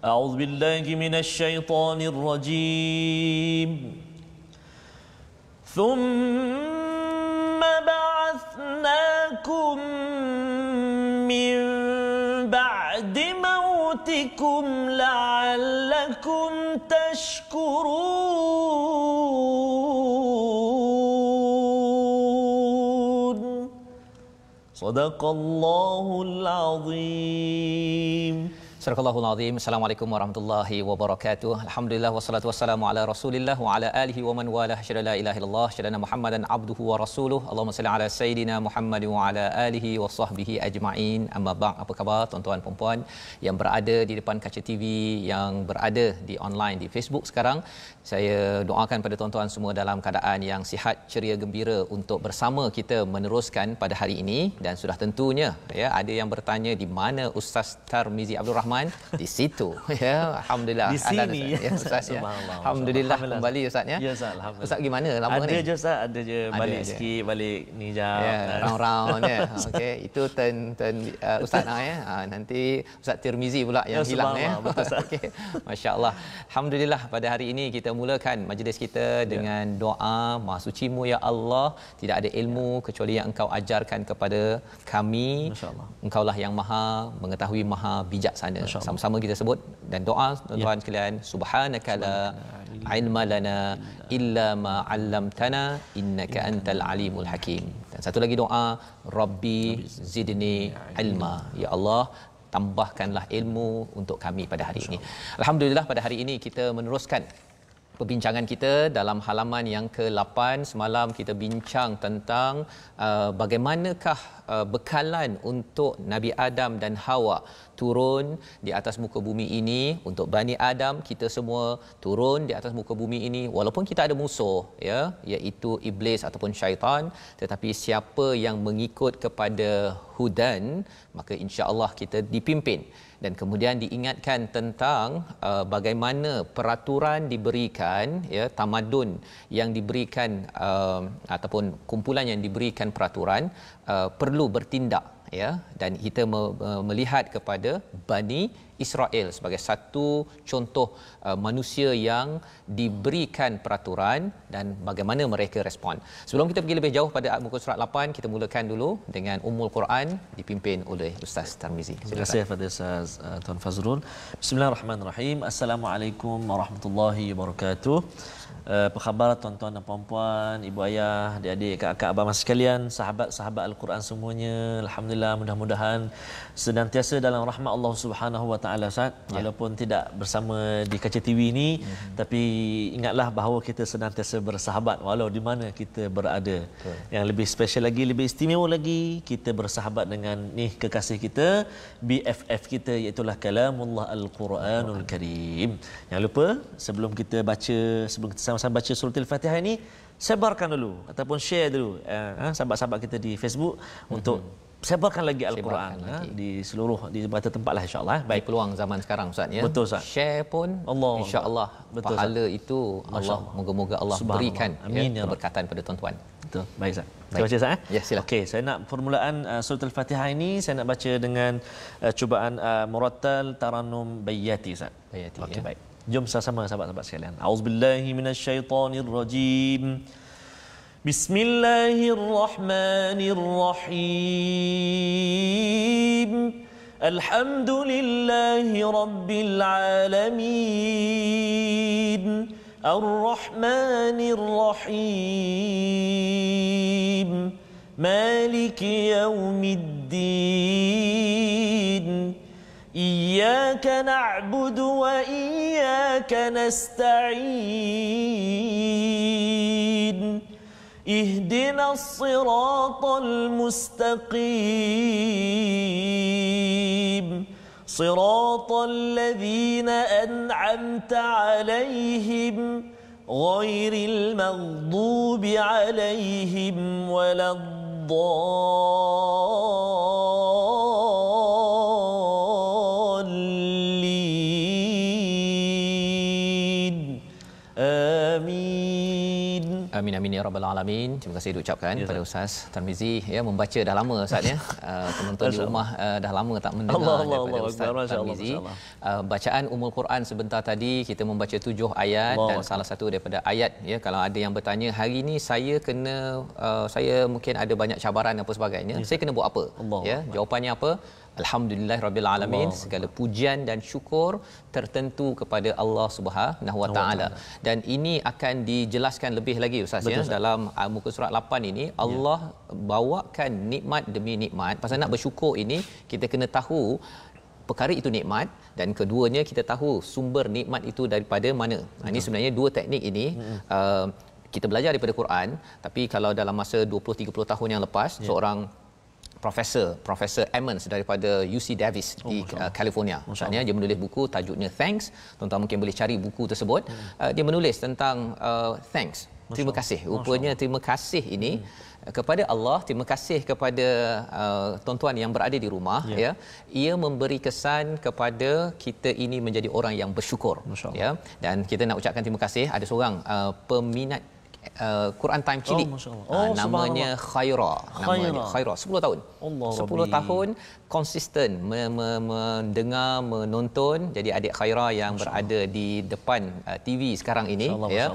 أعوذ بالله من الشيطان الرجيم ثم بعثناكم من بعد موتكم لعلكم تشكرون صدق الله العظيم. Sadaqallahul Azim. Assalamualaikum warahmatullahi wabarakatuh. Alhamdulillah wassalatu wassalamu ala Rasulillah wa ala alihi wa man walah. Syada la ilaha illallah, syada Muhammadan abduhu wa rasuluh. Allahumma salli ala sayidina Muhammad wa ala alihi wa sahbihi ajma'in. Amma ba'd. Apa khabar tuan-tuan dan puan yang berada di depan kaca TV, yang berada di online di Facebook sekarang? Saya doakan pada tuan-tuan semua dalam keadaan yang sihat, ceria, gembira untuk bersama kita meneruskan pada hari ini. Dan sudah tentunya ya, ada yang bertanya di mana Ustaz Tarmizi Abdul Rahman. Di situ ya, alhamdulillah di sini ya Ustaz ya. Alhamdulillah kembali Ustaz ya. Ya Ustaz, alhamdulillah. Ustaz gimana lama ni? Ada je Ustaz, ada je balik ada sikit je. Balik ni jap. Ya, round-round ya. Okey, itu turn Ustaz ya. Nanti Ustaz Tirmizi pula yang hilang ya. Okey. Masya-Allah. Alhamdulillah pada hari ini kita mulakan majlis kita dengan doa, Maha Suci-Mu ya Allah, tidak ada ilmu kecuali yang Engkau ajarkan kepada kami. Masya-Allah. Engkaulah yang Maha mengetahui, Maha bijaksana. Sama-sama kita sebut dan doa tuan-tuan sekalian, subhanaka la ilma lana illa ma 'allamtana innaka antal alimul hakim. Dan satu lagi doa, rabbi zidni ilma, ya Allah tambahkanlah ilmu untuk kami pada hari ini. Alhamdulillah pada hari ini kita meneruskan perbincangan kita dalam halaman yang ke-8. Semalam kita bincang tentang bagaimanakah bekalan untuk Nabi Adam dan Hawa turun di atas muka bumi ini. Untuk Bani Adam, kita semua turun di atas muka bumi ini walaupun kita ada musuh ya, iaitu iblis ataupun syaitan, tetapi siapa yang mengikut kepada hudan, maka insya-Allah kita dipimpin. Dan kemudian diingatkan tentang bagaimana peraturan diberikan ya, tamadun yang diberikan ataupun kumpulan yang diberikan peraturan perlu bertindak ya, dan kita melihat kepada Bani Israel sebagai satu contoh manusia yang diberikan peraturan dan bagaimana mereka respon. Sebelum kita pergi lebih jauh pada muka surat 8, kita mulakan dulu dengan Ummul Quran dipimpin oleh Ustaz Tarmizi. Terima kasih kepada Ustaz Tuan Fazrul. Bismillahirrahmanirrahim. Assalamualaikum warahmatullahi wabarakatuh. Apa khabar tuan-tuan dan puan-puan, ibu ayah, adik-adik, kakak, abang sekalian, sahabat-sahabat Al-Quran semuanya. Alhamdulillah, mudah-mudahan senantiasa dalam rahmat Allah Subhanahu wa taala Ustaz. Walaupun tidak bersama di kaca TV ini, tapi ingatlah bahawa kita senantiasa bersahabat walau di mana kita berada. Yang lebih special lagi, lebih istimewa lagi, kita bersahabat dengan ni kekasih kita, BFF kita, iaitu kalamullah Al-Quranul Karim. Jangan lupa sebelum kita sama-sama baca surah Al-Fatihah ini, sebarkan dulu ataupun share dulu sahabat-sahabat kita di Facebook untuk sebarkan lagi Al-Quran di seluruh di berbagai tempat lah, insya-Allah. Baik, peluang zaman sekarang Ustaz ya. Betul Ustaz. Share pun insya-Allah pahala itu Allah, moga-moga Allah berikan ya, keberkatan pada tuan-tuan. Betul. Baik Ustaz. Terima kasih Ustaz. Ya, silakan. Okey, saya nak permulaan surah Al-Fatihah ini saya nak baca dengan cubaan murattal tarannum bayati Ustaz. Bayati. Okey, baik. Jom sama-sama sahabat-sahabat sekalian. Auzubillahi minasyaitonirrajim. Bismillahirrahmanirrahim. Alhamdulillahi rabbil alamin. Ar-Rahmanir Rahim. Maliki yaumiddin. إياك نعبد وإياك نستعين اهدنا الصراط المستقيم صراط الذين أنعمت عليهم غير المغضوب عليهم ولا Amin amin ya rabbal alamin. Terima kasih diucapkan kepada Ustaz Tarmizi ya, membaca dah lama Ustaz ya. Penonton di rumah dah lama tak mendengar daripada Ustaz Tarmizi. Bacaan Ummul Quran sebentar tadi kita membaca 7 ayat dan salah satu daripada ayat ya, kalau ada yang bertanya hari ini saya kena saya mungkin ada banyak cabaran apa sebagainya, saya kena buat apa? Ya, jawapannya apa? Alhamdulillahirabbil alamin, segala pujian dan syukur tertentu kepada Allah Subhanahu wa taala. Dan ini akan dijelaskan lebih lagi Ustaz ya, dalam muka surat 8 ini Allah bawakan nikmat demi nikmat. Pasal nak bersyukur ini kita kena tahu perkara itu nikmat, dan keduanya kita tahu sumber nikmat itu daripada mana. Ini sebenarnya dua teknik ini kita belajar daripada Quran, tapi kalau dalam masa 20-30 tahun yang lepas seorang Profesor Emmons daripada UC Davis di California. Maksudnya dia menulis buku tajuknya Thanks. Tuan-tuan mungkin boleh cari buku tersebut. Dia menulis tentang thanks. Terima kasih. Rupanya terima kasih ini kepada Allah, terima kasih kepada tuan-tuan yang berada di rumah ya. Ia memberi kesan kepada kita ini menjadi orang yang bersyukur ya. Dan kita nak ucapkan terima kasih, ada seorang peminat Quran Time cilik. Namanya Khaira. Namanya Khaira, 10 tahun. 10 tahun konsisten mendengar, menonton. Jadi adik Khaira yang berada di depan TV sekarang ini ya.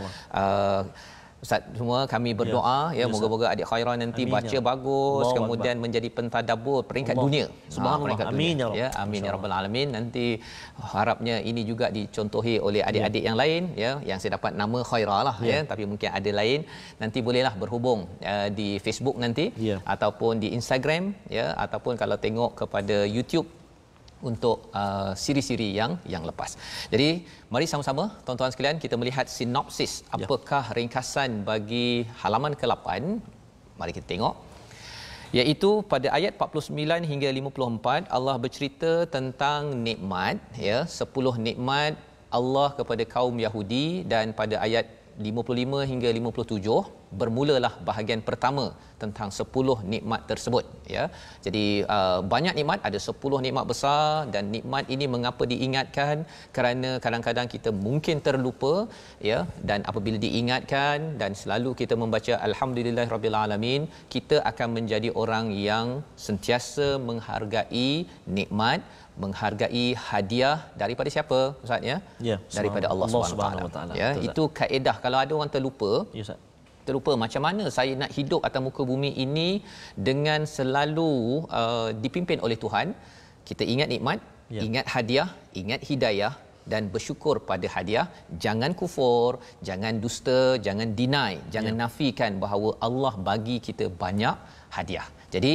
Ustaz semua kami berdoa ya, moga-moga adik Khaira nanti baca bagus, kemudian menjadi pentadabbur peringkat dunia. Subhanallah. Amin ya. Amin ya rabbal alamin. Nanti harapnya ini juga dicontohi oleh adik-adik yang lain ya, yang saya dapat nama Khaira lah ya, tapi mungkin ada lain. Nanti bolehlah berhubung di Facebook nanti ataupun di Instagram ya, ataupun kalau tengok kepada YouTube untuk siri-siri yang lepas. Jadi mari sama-sama tuan-tuan sekalian kita melihat sinopsis apakah ringkasan bagi halaman ke-8. Mari kita tengok. Iaitu pada ayat 49 hingga 54 Allah bercerita tentang nikmat ya, 10 nikmat Allah kepada kaum Yahudi, dan pada ayat 55 hingga 57 bermulalah bahagian pertama tentang 10 nikmat tersebut ya. Jadi banyak nikmat, ada 10 nikmat besar, dan nikmat ini mengapa diingatkan? Kerana kadang-kadang kita mungkin terlupa ya, dan apabila diingatkan dan selalu kita membaca alhamdulillahirabbil alamin, kita akan menjadi orang yang sentiasa menghargai nikmat, menghargai hadiah daripada siapa Ustaz ya? Daripada Allah Subhanahu wa taala. Ya, itu kaedah. Kalau ada orang terlupa macam mana saya nak hidup atas muka bumi ini dengan selalu dipimpin oleh Tuhan, kita ingat nikmat, ingat hadiah, ingat hidayah, dan bersyukur pada hadiah. Jangan kufur, jangan dusta, jangan deny, jangan nafikan bahawa Allah bagi kita banyak hadiah. Jadi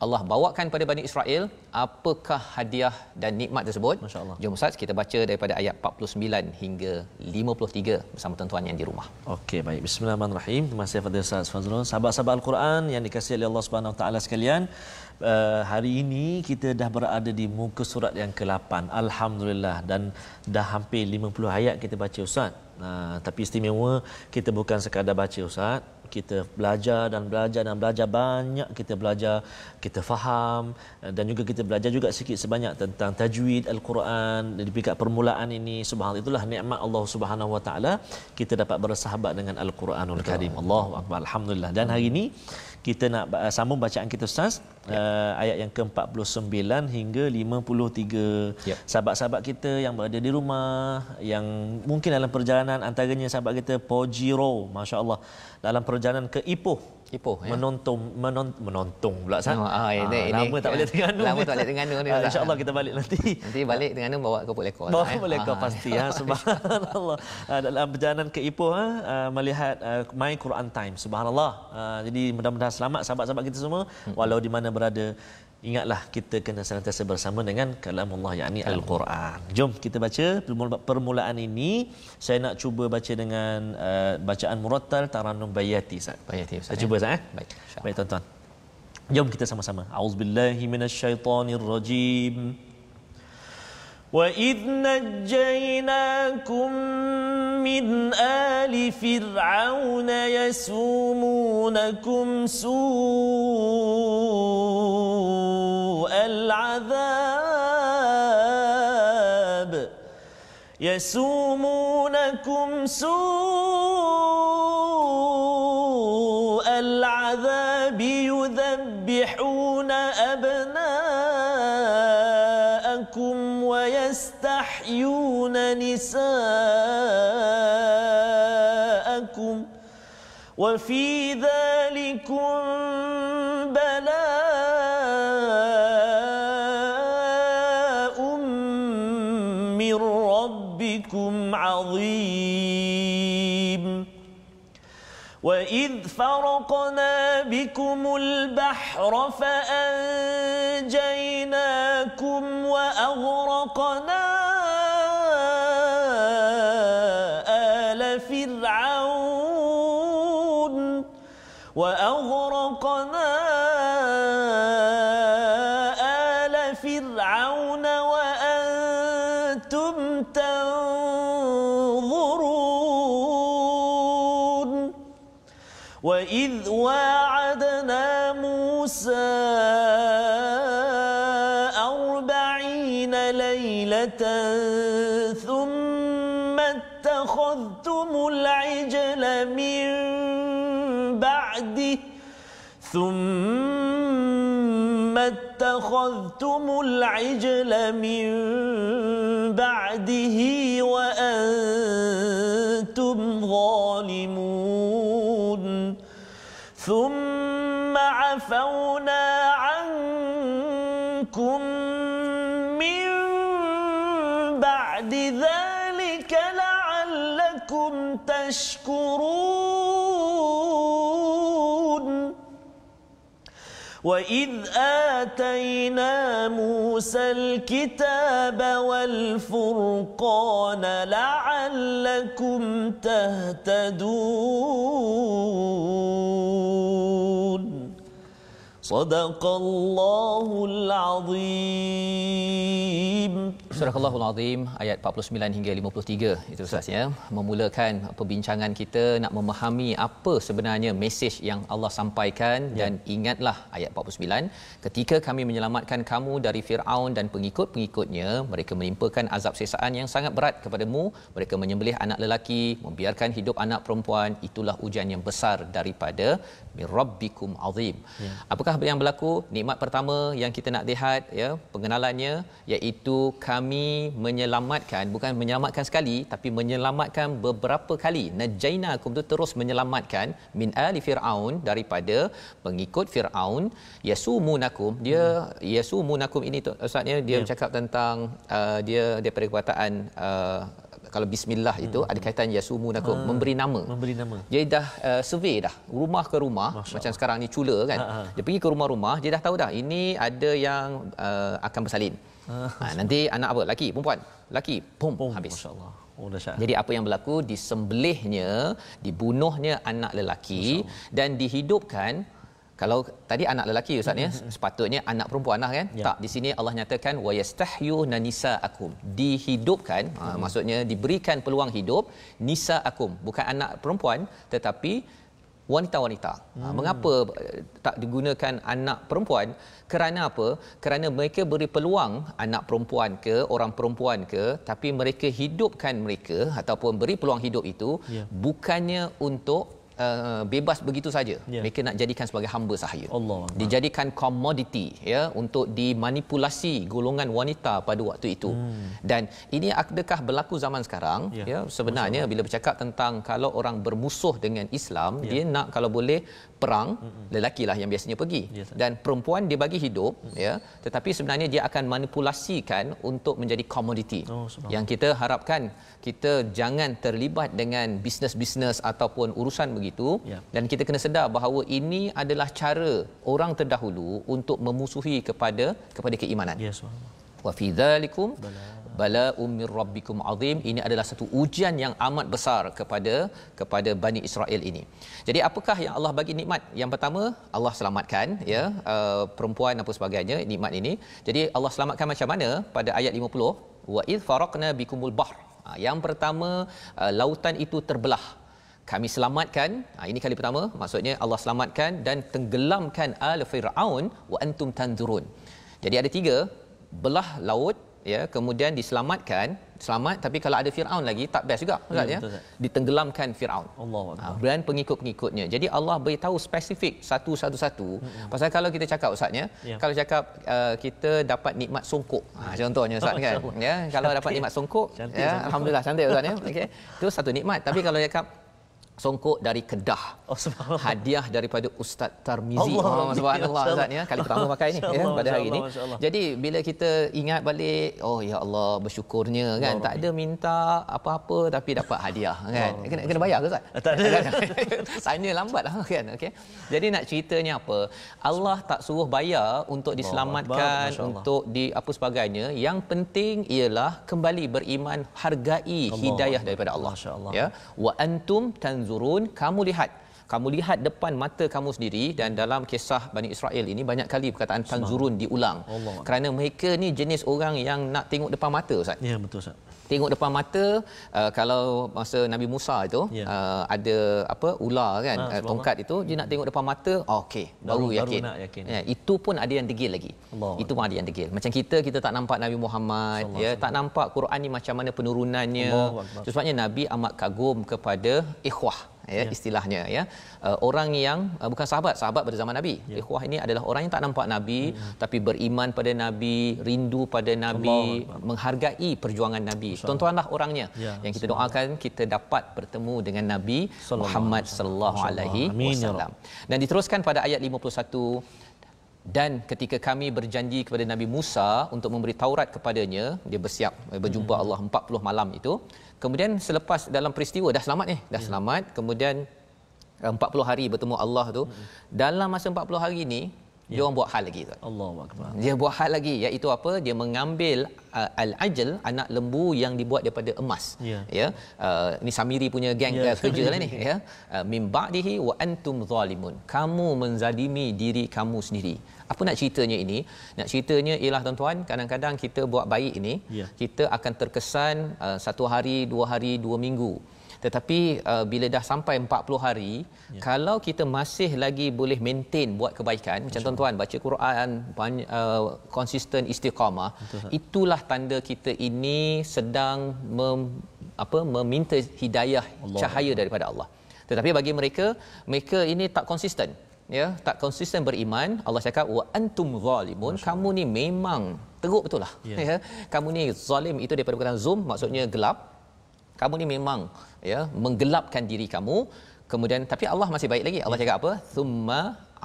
Allah bawakan pada Bani Israel apakah hadiah dan nikmat tersebut. Jom Ustaz kita baca daripada ayat 49 hingga 53 bersama tuan-tuan yang di rumah. Okey, baik. Bismillahirrahmanirrahim. Terima kasih kepada Ustaz Fazrul. Sahabat-sahabat Al-Quran yang dikasihi oleh Allah Subhanahu Wa Taala sekalian, hari ini kita dah berada di muka surat yang ke-8. Alhamdulillah, dan dah hampir 50 ayat kita baca Ustaz. Tapi istimewa kita bukan sekadar baca Ustaz, kita belajar dan belajar banyak, kita belajar, kita faham, dan juga kita belajar juga sikit sebanyak tentang tajwid Al-Quran di peringkat permulaan ini. Subhanallah, itulah nikmat Allah Subhanahu Wa Taala, kita dapat bersahabat dengan Al-Quranul Karim. Allahu Akbar, alhamdulillah. Dan hari ini kita nak sambung bacaan kita Ustaz, ayat yang ke-49 hingga 53. Sahabat-sahabat kita yang berada di rumah, yang mungkin dalam perjalanan, antaranya sahabat kita Pojiro, masya-Allah, dalam perjalanan ke Ipoh menonton pula Ustaz. Lama tak balik Terengganu. Ni insya-Allah kita balik nanti. Nanti balik Terengganu bawa kepuk lekor. Bawa kepuk lekor pasti subhanallah. Dalam perjalanan ke Ipoh melihat My Quran Time. Subhanallah. Jadi mudah-mudahan selamat sahabat-sahabat kita semua walau di mana berada. Ingatlah kita kena senantiasa bersama dengan kalamullah, yakni Al-Quran. Jom kita baca permulaan ini. Saya nak cuba baca dengan bacaan murattal Tarannum Bayati Ustaz. Kita cuba Ustaz Baik tuan-tuan. Jom kita sama-sama. Auzubillahi minasyaitonirrajim. وَإِذْ نَجَّيْنَاكُمْ مِنْ آلِ فِرْعَوْنَ يَسُومُونَكُمْ سُوءَ الْعَذَابِ يَسُومُونَكُمْ سُوءَ ويستحيون نساءكم وفي ذلكم بلاء من ربكم عظيم وإذ فرقنا بكم البحر فأنجيناكم وأغرقنا آل فرعون وأنتم تنظرون وإذ واعدنا موسى 40 ليلة ثم اتخذتم العجل من بعده وأنتم ظالمون ثم عفونا عنكم من بعد ذلك لعلكم تشكرون وإذ آتينا موسى الكتاب والفرقان لعلكم تهتدون صدق الله العظيم. Surah Al-Allahul Azim ayat 49 hingga 53 itu Ustaz ya, memulakan perbincangan kita nak memahami apa sebenarnya mesej yang Allah sampaikan. Dan ingatlah ayat 49, ketika kami menyelamatkan kamu dari Firaun dan pengikut-pengikutnya, mereka menimpakan azab siksaan yang sangat berat kepadamu, mereka menyembelih anak lelaki, membiarkan hidup anak perempuan, itulah ujian yang besar daripada mir rabbikum azim. Apakah yang berlaku? Nikmat pertama yang kita nak lihat ya, pengenalannya, iaitu kami menyelamatkan, bukan menyelamatkan sekali tapi menyelamatkan beberapa kali. Najainakum tu terus menyelamatkan min ali fir'aun, daripada pengikut Firaun. Yasumunakum, dia yasumunakum ini Ustaznya dia bercakap tentang dia daripada perkataan kalau bismillah itu ada kaitan yasumunakum, memberi nama. Dia dah survey dah rumah ke rumah. Macam sekarang ni cula kan. Dia pergi ke rumah-rumah, dia dah tahu dah ini ada yang akan bersalin. Nanti anak apa? Laki, perempuan? Laki, pum, habis. Masya-Allah. Oh, dahsyat. Jadi apa yang berlaku? Disembelihnya, dibunuhnya anak lelaki dan dihidupkan. Kalau tadi anak lelaki Ustaz ya, sepatutnya anak perempuan lah kan? Tak, di sini Allah nyatakan wa yastahyuna nisaakum, dihidupkan. Maksudnya diberikan peluang hidup nisaakum, bukan anak perempuan tetapi wanita-wanita. Mengapa tak digunakan anak perempuan? Kerana apa? Kerana mereka beri peluang anak perempuan ke orang perempuan ke, tapi mereka hidupkan mereka ataupun beri peluang hidup itu bukannya untuk bebas begitu saja. Mereka nak jadikan sebagai hamba sahaya. Dijadikan komoditi ya, untuk dimanipulasi golongan wanita pada waktu itu. Dan ini adakah berlaku zaman sekarang? Ya, sebenarnya bila bercakap tentang kalau orang bermusuh dengan Islam, dia nak kalau boleh perang, lelakilah yang biasanya pergi, dan perempuan dia bagi hidup ya, tetapi sebenarnya dia akan manipulasikan untuk menjadi komoditi. Yang kita harapkan kita jangan terlibat dengan bisnes-bisnes ataupun urusan begitu. Dan kita kena sedar bahawa ini adalah cara orang terdahulu untuk memusuhi kepada keimanan. Wa fi dzalikum bala'um mir rabbikum azim. Ini adalah satu ujian yang amat besar kepada Bani Israel ini. Jadi apakah yang Allah bagi nikmat? Yang pertama, Allah selamatkan ya, perempuan apa sebagainya, nikmat ini. Jadi Allah selamatkan macam mana? Pada ayat 50, wa id faraqna bikumul bahr. Yang pertama, lautan itu terbelah, kami selamatkan. Ini kali pertama, maksudnya Allah selamatkan dan tenggelamkan al Firaun wa antum tanzurun. Jadi ada 3, belah laut ya, kemudian diselamatkan, selamat, tapi kalau ada Firaun lagi tak best juga Ustaz, ya. Ditenggelamkan Firaun. Dan pengikut-pengikutnya. Jadi Allah beritahu spesifik satu-satu. Pasal kalau kita cakap Ustaz, ya, kalau cakap kita dapat nikmat songkok. Contohnya Ustaz, kan. Ya, kalau dapat nikmat songkok, ya, alhamdulillah cantik Ustaz, ya. Okey. Itu satu nikmat. Tapi kalau cakap songkok dari Kedah, hadiah daripada Ustaz Tarmizi, subhanallah Ustaz, ya, kali pertama pakai ni, ya, pada hari ini. Jadi bila kita ingat balik, oh ya Allah, bersyukurnya, kan, tak ada minta apa-apa tapi dapat hadiah, kan. Kena bayar ke Ustaz? Tak ada. Tanya lambatlah, kan. Okey. Jadi nak ceritanya apa? Allah tak suruh bayar untuk diselamatkan, untuk di apa sebagainya. Yang penting ialah kembali beriman, hargai hidayah daripada Allah. Ya. Wa antum tanzurun, kamu lihat depan mata kamu sendiri. Dan dalam kisah Bani Israel ini banyak kali perkataan tanzurun diulang. Kerana mereka ni jenis orang yang nak tengok depan mata Ustaz. Ya, betul Ustaz. Tengok depan mata. Kalau masa Nabi Musa itu, ada apa, ular, kan, tongkat itu, dia nak tengok depan mata, okey, baru yakin. Ya, itu pun ada yang degil lagi. Itu pun ada yang degil. Macam kita tak nampak Nabi Muhammad, ya, tak nampak Quran ni macam mana penurunannya. Sebabnya Nabi amat kagum kepada ikhwah, ya, istilahnya, ya, orang yang bukan sahabat pada zaman Nabi. Ikhwah ini adalah orang yang tak nampak Nabi, tapi beriman pada Nabi, rindu pada Nabi, menghargai perjuangan Nabi. Tuan-tuanlah orangnya yang kita doakan kita dapat bertemu dengan Nabi Muhammad sallallahu alaihi wasallam. Dan diteruskan pada ayat 51, dan ketika kami berjanji kepada Nabi Musa untuk memberi Taurat kepadanya, dia bersiap berjumpa Allah 40 malam itu. Kemudian selepas dalam peristiwa dah selamat ni, selamat, kemudian 40 hari bertemu Allah tu. Dalam masa 40 hari ni dia orang buat hal lagi, Tuan. Allahu akbar. Dia buat hal lagi, iaitu apa? Dia mengambil al-ajl, anak lembu yang dibuat daripada emas. Ya. Ini Samiri punya geng kerja lah ni, ya. Min ba'dihi wa antum zalimun. Kamu menzalimi diri kamu sendiri. Apa nak ceritanya ini? Nak ceritanya ialah tuan-tuan, kadang-kadang kita buat baik ini, kita akan terkesan 1 hari, 2 hari, 2 minggu. Tetapi bila dah sampai 40 hari, kalau kita masih lagi boleh maintain buat kebaikan, macam tuan-tuan baca Quran, konsisten, istiqamah, itulah tanda kita ini sedang meminta hidayah, cahaya daripada Allah. Tetapi bagi mereka ini tak konsisten, ya, tak konsisten beriman. Allah cakap wa antum zalimun, kamu ni memang teruk betul lah, ya. Kamu ni zalim, itu daripada perkataan zum, maksudnya gelap. Kamu ni memang, ya, menggelapkan diri kamu. Kemudian tapi Allah masih baik lagi. Allah cakap apa? Thumma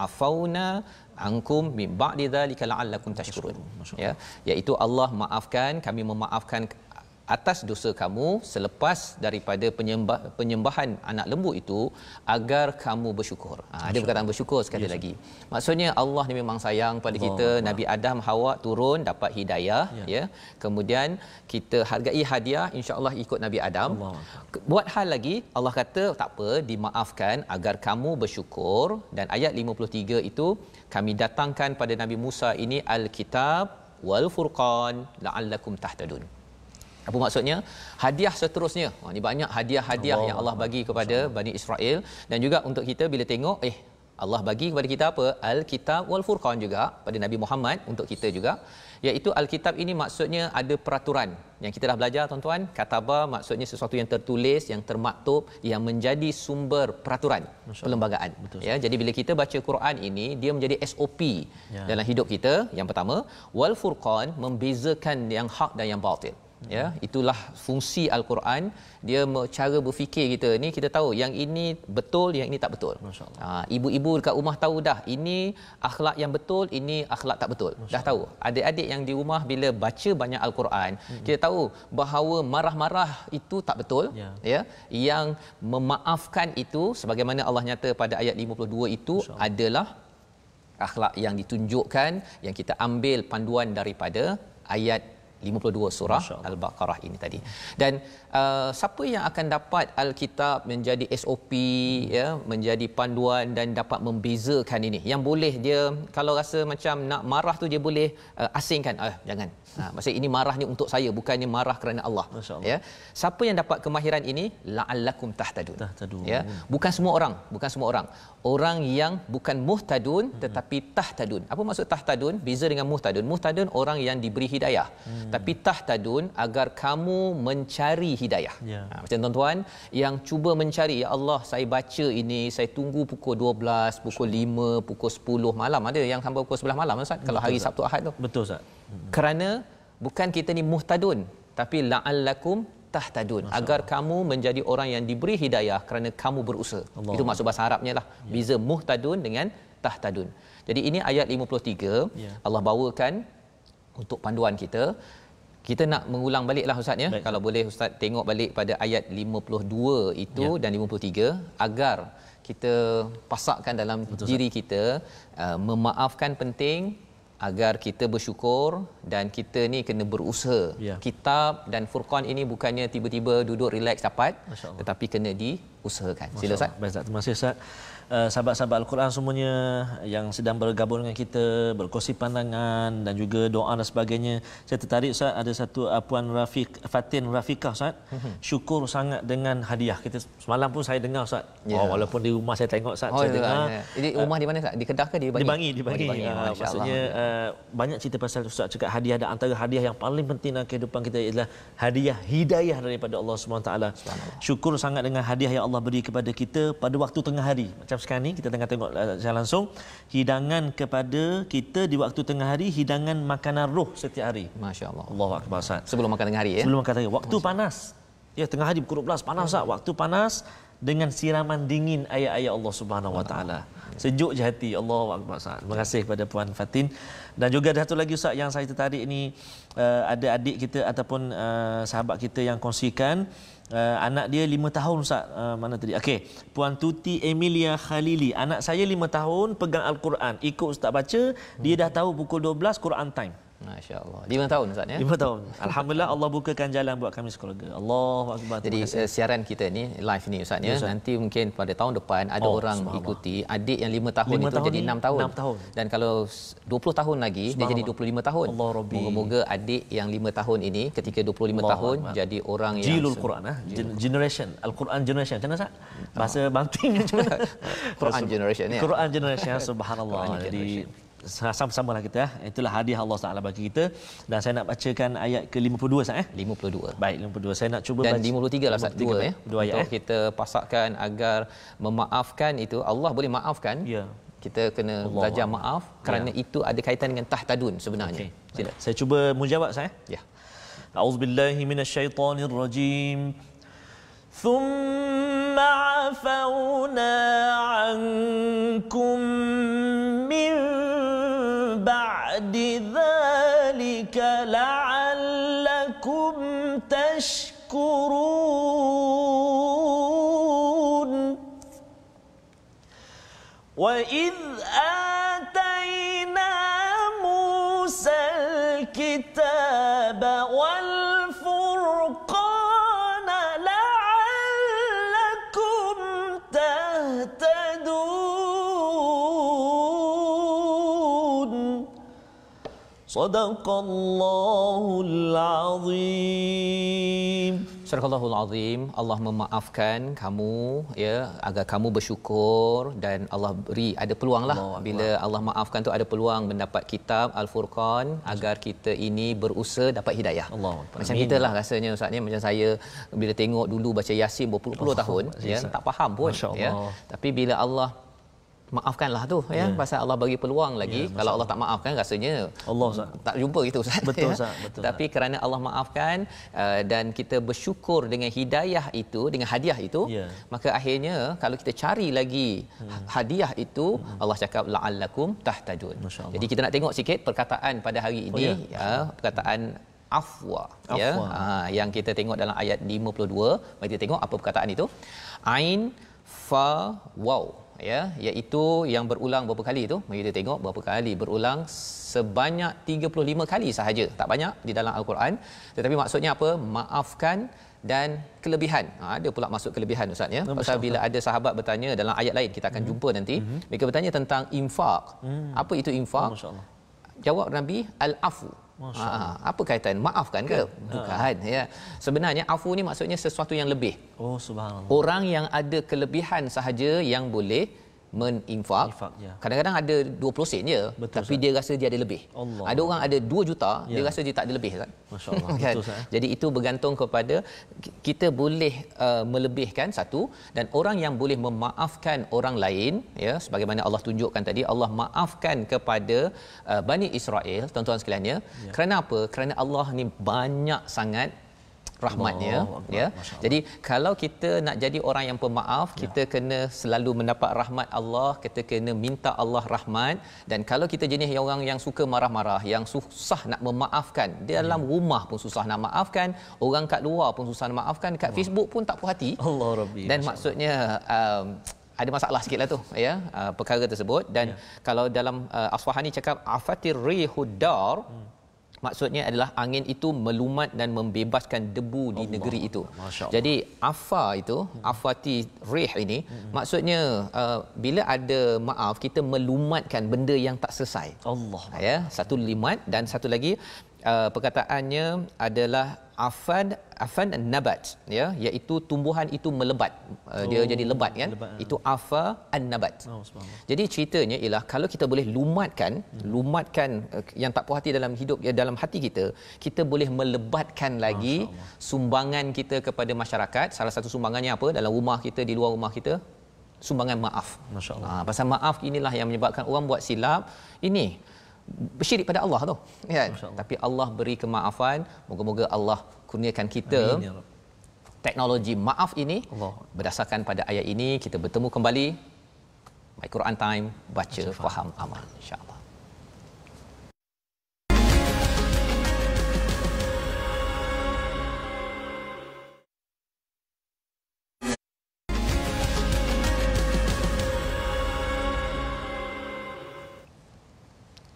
afauna ankum min ba'di dzalika la'allakum tashkurun. Ya, iaitu Allah maafkan, kami memaafkan atas dosa kamu selepas daripada penyembahan anak lembu itu, agar kamu bersyukur. Ada perkataan bersyukur sekali lagi. Maksudnya Allah ni memang sayang pada kita. Nabi Adam, Hawa turun dapat hidayah, ya. Kemudian kita hargai hadiah, insya-Allah ikut Nabi Adam. Buat hal lagi, Allah kata tak apa, dimaafkan agar kamu bersyukur. Dan ayat 53 itu, kami datangkan pada Nabi Musa ini al-kitab wal furqan la'allakum tahtadun. Apa maksudnya? Hadiah seterusnya. Ini banyak hadiah-hadiah yang Allah bagi kepada Bani Israel. Dan juga untuk kita bila tengok, Allah bagi kepada kita apa? Al-Kitab wal Furqan juga pada Nabi Muhammad, untuk kita juga. Iaitu Al-Kitab ini maksudnya ada peraturan. Yang kita dah belajar tuan-tuan, kataba maksudnya sesuatu yang tertulis, yang termaktub, yang menjadi sumber peraturan perlembagaan. Ya, jadi bila kita baca Quran ini, dia menjadi SOP dalam hidup kita. Yang pertama, wal Furqan, membezakan yang hak dan yang batil. Ya, itulah fungsi Al-Quran. Dia cara berfikir kita ni, kita tahu yang ini betul, yang ini tak betul. Ibu-ibu dekat rumah tahu dah, ini akhlak yang betul, ini akhlak tak betul. Dah tahu. Adik-adik yang di rumah bila baca banyak Al-Quran, kita tahu bahawa marah-marah itu tak betul. Ya, yang memaafkan itu, sebagaimana Allah nyata pada ayat 52 itu, adalah akhlak yang ditunjukkan, yang kita ambil panduan daripada ayat 52 surah Al-Baqarah ini tadi. Dan siapa yang akan dapat Alkitab menjadi SOP, ya, menjadi panduan dan dapat membezakan ini, yang boleh dia kalau rasa macam nak marah tu dia boleh asingkan, jangan, maksud ini marah ni untuk saya, bukannya marah kerana Allah. Ya, siapa yang dapat kemahiran ini? La'allakum tahtadun. Ya, bukan semua orang orang yang bukan muhtadun tetapi tahtadun. Apa maksud tahtadun? Beza dengan muhtadun. Muhtadun orang yang diberi hidayah. tapi tahtadun, agar kamu mencari hidayah. Macam tuan-tuan yang cuba mencari, ya Allah, saya baca ini, saya tunggu pukul 12, pukul 5, pukul 10 malam, ada yang sampai pukul 11 malam Ustaz, kalau hari Sabtu Ahad tu. Betul Ustaz. Kerana bukan kita ni muhtadun, tapi la'allakum tahtadun, agar kamu menjadi orang yang diberi hidayah kerana kamu berusaha. Allah. Itu maksud bahasa Arabnya lah. Beza muhtadun dengan tahtadun. Jadi ini ayat 53 Allah bawakan untuk panduan kita. Kita nak mengulang baliklah Ustaz ya. Baik. Kalau boleh Ustaz tengok balik pada ayat 52 itu dan 53, agar kita pasakkan dalam diri kita, memaafkan penting, agar kita bersyukur, dan kita ni kena berusaha. Kitab dan Furqan ini bukannya tiba-tiba duduk relax dapat, tetapi kena diusahakan. Sila Ustaz. Baik Ustaz, terima kasih Ustaz. Sahabat-sahabat Al-Quran semuanya yang sedang bergabung dengan kita, berkongsi pandangan dan juga doa dan sebagainya. Saya tertarik Ustaz, ada satu Puan Fatin Rafiqah Ustaz, syukur sangat dengan hadiah. Kita semalam pun saya dengar Ustaz. Walaupun di rumah saya tengok Ustaz, saya dengar. Jadi rumah di mana Ustaz? Di Kedah ke di Bangi? Di Bangi. Maksudnya banyak cerita pasal Ustaz cakap hadiah, dan antara hadiah yang paling penting dalam kehidupan kita ialah hadiah hidayah daripada Allah SWT. Syukur sangat dengan hadiah yang Allah beri kepada kita pada waktu tengah hari. Macam sekarang ni kita tengah tengok secara langsung hidangan kepada kita di waktu tengah hari, hidangan makanan roh setiap hari. Masya-Allah. Allahu akbar Ustaz. Sebelum makan tengah hari ya. Sebelum makan tengah hari. Waktu panas. Ya, tengah hari pukul 12 panas Ustaz. Waktu panas dengan siraman dingin ayat-ayat Allah Subhanahu Wa Taala. Sejuk je hati. Allahu akbar Ustaz. Terima kasih kepada Puan Fatin. Dan juga ada satu lagi Ustaz yang saya tertarik ni, ada adik kita ataupun sahabat kita yang kongsikan anak dia 5 tahun Ustaz. Mana tadi? Okey, Puan Tuti Emilia Khalili. Anak saya 5 tahun pegang Al-Quran. Ikut Ustaz baca, dia dah tahu pukul 12 Quran time. Masya-Allah. 5 tahun Ustaz ya. 5 tahun. Alhamdulillah Allah bukakan jalan buat kami sekeluarga. Allahu akbar. Jadi siaran kita ni live ni Ustaz ya. Nanti mungkin pada tahun depan ada orang ikuti, adik yang 5 tahun itu jadi 6 tahun. 6 tahun. Dan kalau 20 tahun lagi dia jadi 25 tahun. Moga-moga adik yang 5 tahun ini ketika 25 tahun jadi orang yang Jilul Quran generation Al-Quran generation. Macam mana Ustaz? Bahasa Banting macam mana? Quran generation ya. Quran generation subhanallah. Jadi sama-samalah kita. Itulah hadiah Allah Taala bagi kita. Dan saya nak bacakan ayat ke-52 Ustaz 52. Baik, 52. Saya nak cuba dan baca 53 lah Ustaz, dua ya. Dua ayat untuk kita pasakkan agar memaafkan itu. Allah boleh maafkan. Ya. Kita kena belajar maaf kerana itu ada kaitan dengan tahtadun sebenarnya. Sila. Saya cuba menjawab saya. Ya. A'udzubillahi minasyaitonirrajim. ثم عفونا عنكم من بعد ذلك لعلكم تشكرون وإذ آتينا موسى الكتاب والفرقان لعلكم تهتدون صدق الله العظيم. Surahul Azim. Allah memaafkan kamu ya, agar kamu bersyukur, dan Allah beri ada peluanglah. Bila Allah maafkan tu ada peluang mendapat kitab Al-Furqan agar kita ini berusaha dapat hidayah. Macam kita lah rasanya Ustaz ni, macam saya bila tengok dulu baca Yasin berpuluh-puluh tahun ya, tak faham pun ya. Tapi bila Allah maafkanlah tu ya, pasal Allah bagi peluang lagi. Kalau Allah tak maafkan rasanya Allah Ustaz tak jumpa gitu Ustaz. Betul Ustaz, betul. Tapi kerana Allah maafkan dan kita bersyukur dengan hidayah itu, dengan hadiah itu, maka akhirnya kalau kita cari lagi hadiah itu, Allah cakap la'allakum tahtadun. Jadi kita nak tengok sikit perkataan pada hari ini perkataan afwa ya, yang kita tengok dalam ayat 52. Mari kita tengok apa perkataan itu. Ain fa waw ya, iaitu yang berulang berapa kali itu. Mari kita tengok berapa kali berulang. Sebanyak 35 kali sahaja, tak banyak di dalam Al-Quran, tetapi maksudnya apa? Maafkan dan kelebihan. Ada pula masuk kelebihan Ustaz ya. Pasal bila ada sahabat bertanya dalam ayat lain, kita akan jumpa nanti, mereka bertanya tentang infak. Apa itu infak? Jawab Nabi, al-afu. Apa kaitan? Maafkan ke? Bukan ya. Sebenarnya afu ni maksudnya sesuatu yang lebih. Oh subhanallah. Orang yang ada kelebihan sahaja yang boleh meninfak. Ya. Kadang-kadang ada 20 sen je, betul, tapi Ustaz. dia rasa dia ada lebih. Allah. Ada orang ada 2 juta, dia Ya. rasa dia tak ada lebih, Ustaz. Masya-Allah. Kan? Betul, Ustaz. Jadi itu bergantung kepada kita boleh melebihkan satu, dan orang yang boleh memaafkan orang lain, ya, sebagaimana Allah tunjukkan tadi, Allah maafkan kepada Bani Israel, tuan-tuan sekalian, ya. Kerana apa? Kerana Allah ni banyak sangat rahmatnya, ya. Jadi kalau kita nak jadi orang yang pemaaf, kita kena selalu mendapat rahmat Allah, kita kena minta Allah rahmat. Dan kalau kita jenis orang yang suka marah-marah, yang susah nak memaafkan, dalam rumah pun susah nak maafkan, orang kat luar pun susah nak maafkan, kat Facebook pun tak puas hati. Allah Rabbi. Dan maksudnya ada masalah sikitlah tu, ya, perkara tersebut. Dan kalau dalam Asfahani cakap afatir rihudar, maksudnya adalah angin itu melumat dan membebaskan debu di negeri itu. Jadi afa itu, afati rih ini, maksudnya bila ada maaf, kita melumatkan benda yang tak selesai. Allah. Ya, satu limat. Dan satu lagi perkataannya adalah afan nabat, ya, iaitu tumbuhan itu melebat. Dia jadi lebat, kan? Lebat. Itu afa an-nabat. Jadi ceritanya ialah kalau kita boleh lumatkan yang tak puas hati dalam hidup, ya, dalam hati kita, kita boleh melebatkan lagi sumbangan kita kepada masyarakat. Salah satu sumbangannya apa? Dalam rumah kita, di luar rumah kita, sumbangan maaf. Masya-Allah. Pasal maaf inilah yang menyebabkan orang buat silap. Ini bersyirik pada Allah tu, ya. Tapi Allah beri kemaafan. Moga-moga Allah kurniakan kita teknologi maaf ini. Berdasarkan pada ayat ini, kita bertemu kembali My Quran Time, baca, faham, amal, insya-Allah.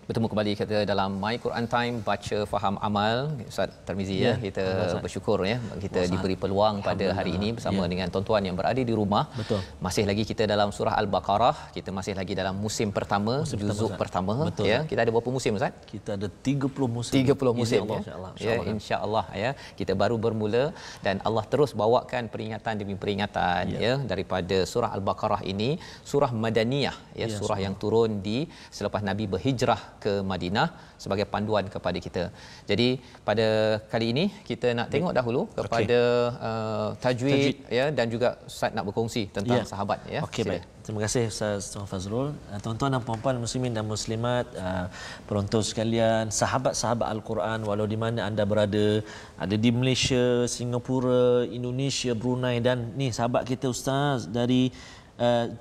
Bertemu kembali kita dalam My Quran Time, baca, faham, amal. Ustaz Tarmizi, ya, kita bersyukur, ya, kita diberi peluang pada hari ini bersama dengan tuan-tuan yang berada di rumah. Betul. Masih lagi kita dalam surah Al-Baqarah, kita masih lagi dalam musim pertama, juzuk pertama. Betul, ya. Kita ada berapa musim, Ustaz? Kita ada 30 musim. 30 musim, Allah, ya. insya-Allah. Ya, insya-Allah, ya. Kita baru bermula dan Allah terus bawakan peringatan demi peringatan, ya, daripada surah Al-Baqarah ini, surah Madaniyah, ya, surah yang turun di selepas Nabi berhijrah ke Madinah sebagai panduan kepada kita. Jadi pada kali ini kita nak tengok dahulu kepada tajwid, ya, dan juga Ustaz nak berkongsi tentang sahabat, ya. Okey, baik. Terima kasih Ustaz Tuan Fazrul. Tuan-tuan dan puan-puan muslimin dan muslimat, penonton sekalian, sahabat-sahabat Al-Quran walau di mana anda berada, ada di Malaysia, Singapura, Indonesia, Brunei, dan ni sahabat kita Ustaz dari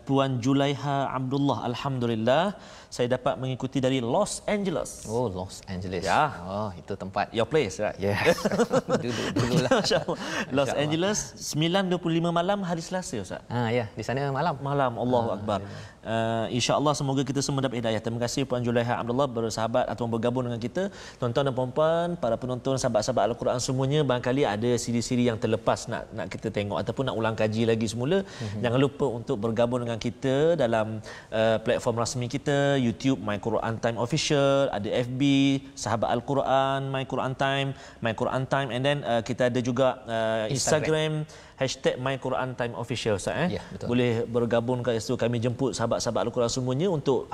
Puan Julaiha Abdullah, alhamdulillah saya dapat mengikuti dari Los Angeles. Oh, Los Angeles. Ya. Oh, itu tempat your place, right? Yes. Dulu-dululah. Masya-Allah. Los Angeles 9:25 malam hari Selasa, Ustaz. Ya, di sana malam. Allahu Akbar. Insya-Allah semoga kita semua dapat hidayah. Terima kasih Puan Julaiha Abdullah bersahabat atau bergabung dengan kita. Tuan-tuan dan puan-puan, para penonton, sahabat-sahabat Al-Quran semuanya, barangkali ada siri-siri yang terlepas nak kita tengok ataupun nak ulang kaji lagi semula. Jangan lupa untuk bergabung dengan kita dalam platform rasmi kita, YouTube My Quran Time Official, ada FB Sahabat Al-Quran My Quran Time, and then kita ada juga Instagram #MyQuranTime Official, Ustaz. Ya, boleh bergabung kat situ. Kami jemput sahabat-sahabat Al-Quran semuanya untuk